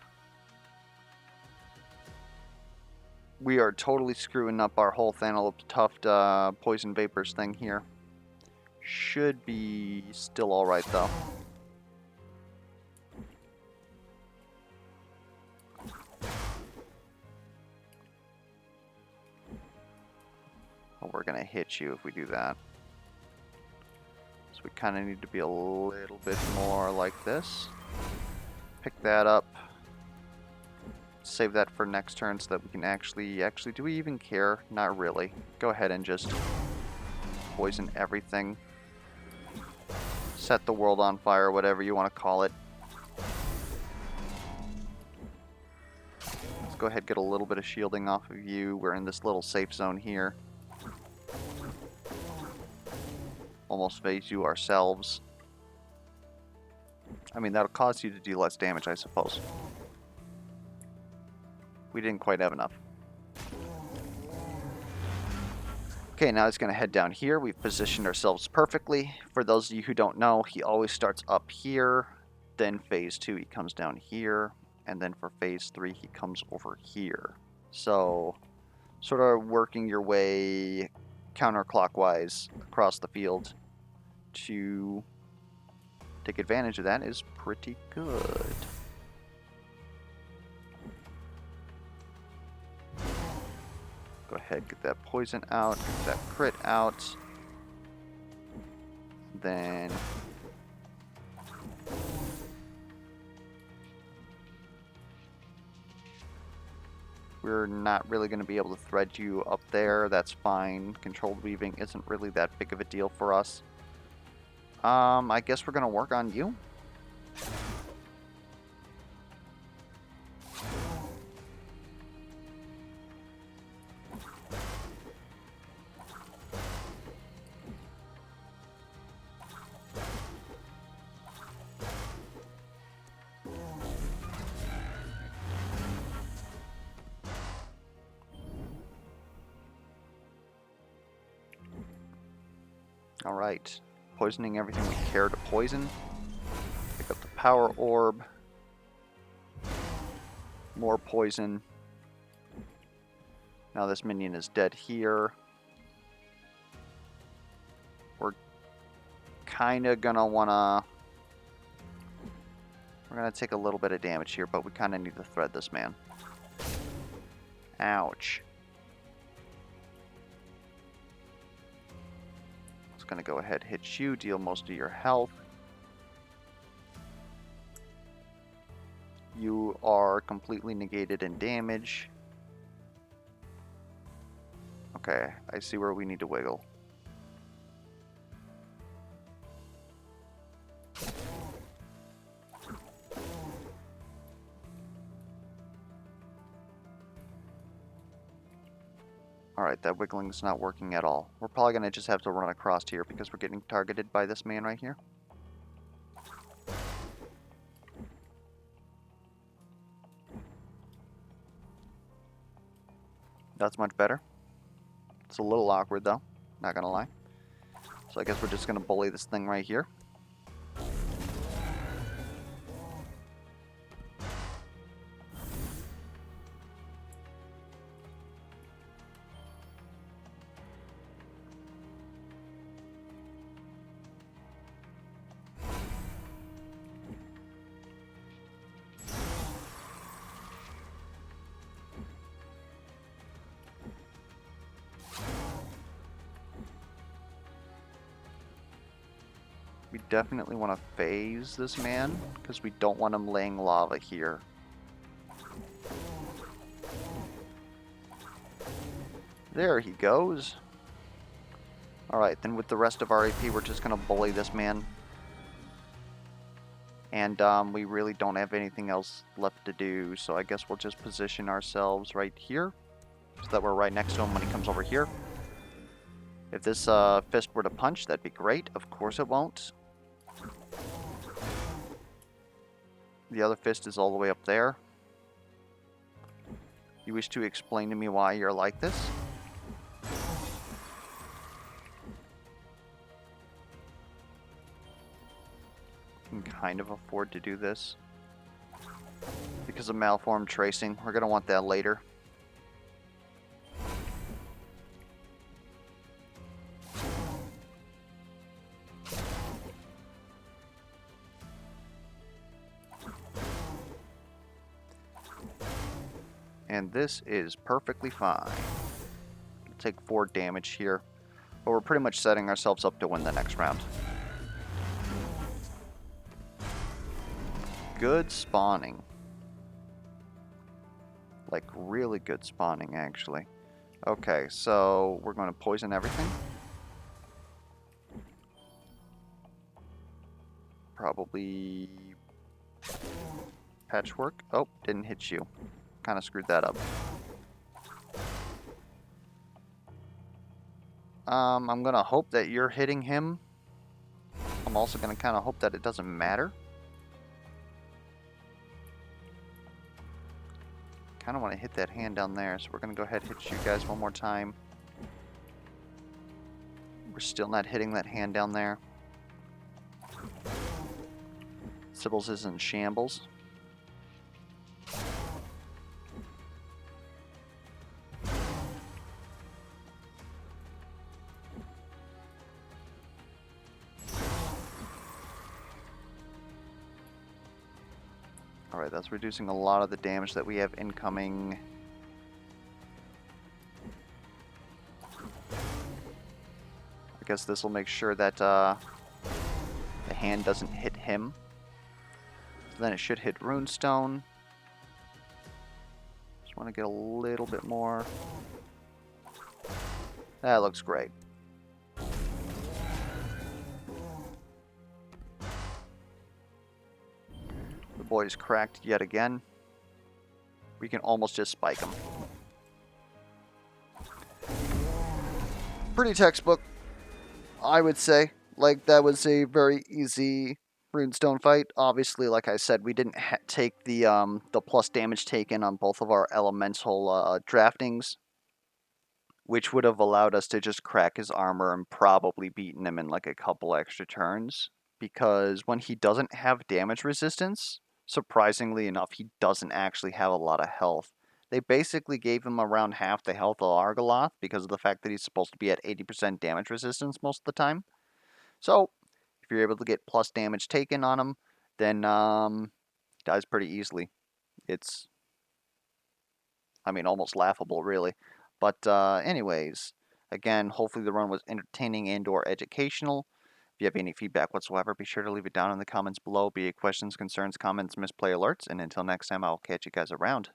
We are totally screwing up our whole Thanalope Tuft poison vapors thing here. Should be still alright though. Oh, we're gonna hit you if we do that. So we kind of need to be a little bit more like this. Pick that up. Save that for next turn so that we can actually, do we even care? Not really. Go ahead and just poison everything. Set the world on fire, whatever you want to call it. Let's go ahead and get a little bit of shielding off of you. We're in this little safe zone here. Almost phase you ourselves. I mean, that'll cause you to do less damage, I suppose. We didn't quite have enough. Okay, now it's going to head down here. We've positioned ourselves perfectly. For those of you who don't know, he always starts up here. Then phase 2, he comes down here. And then for phase 3, he comes over here. So, sort of working your way counterclockwise across the field to take advantage of that is pretty good. Go ahead, get that poison out, get that crit out. Then we're not really going to be able to thread you up there. That's fine. Controlled weaving isn't really that big of a deal for us. I guess we're going to work on you. Alright, poisoning everything we care to poison. Pick up the power orb. More poison. Now this minion is dead here. We're kinda gonna wanna... We're gonna take a little bit of damage here, but we kinda need to thread this man. Ouch. Gonna go ahead, hit you, deal most of your health. You are completely negated in damage. Okay, I see where we need to wiggle. Alright, that wiggling's not working at all. We're probably going to just have to run across here because we're getting targeted by this man right here. That's much better. It's a little awkward though, not going to lie. So I guess we're just going to bully this thing right here. We definitely want to phase this man, because we don't want him laying lava here. There he goes. Alright, then with the rest of our AP, we're just going to bully this man. And we really don't have anything else left to do, so I guess we'll just position ourselves right here, so that we're right next to him when he comes over here. If this fist were to punch, that'd be great. Of course it won't. The other fist is all the way up there. You wish to explain to me why you're like this? Can kind of afford to do this. Because of malformed tracing. We're going to want that later. And this is perfectly fine. We'll take 4 damage here. But we're pretty much setting ourselves up to win the next round. Good spawning. Like, really good spawning, actually. Okay, so we're going to poison everything. Probably patchwork. Oh, didn't hit you. Kind of screwed that up. I'm going to hope that you're hitting him. I'm also going to kind of hope that it doesn't matter. Kind of want to hit that hand down there, so we're going to go ahead and hit you guys one more time. We're still not hitting that hand down there. Sybil's is in shambles. Alright, that's reducing a lot of the damage that we have incoming. I guess this will make sure that the hand doesn't hit him. So then it should hit Runestone. Just want to get a little bit more. That looks great. The boy's cracked yet again. We can almost just spike him. Pretty textbook, I would say. Like, that was a very easy Runestone fight. Obviously, like I said, we didn't take the plus damage taken on both of our elemental draftings, which would have allowed us to just crack his armor and probably beaten him in like a couple extra turns. Because when he doesn't have damage resistance, surprisingly enough, he doesn't actually have a lot of health. They basically gave him around half the health of Argoloth because of the fact that he's supposed to be at 80% damage resistance most of the time. So, if you're able to get plus damage taken on him, then he dies pretty easily. It's, I mean, almost laughable, really. But anyways, again, hopefully the run was entertaining and or educational. If you have any feedback whatsoever, be sure to leave it down in the comments below, be it questions, concerns, comments, misplay alerts, and until next time, I'll catch you guys around.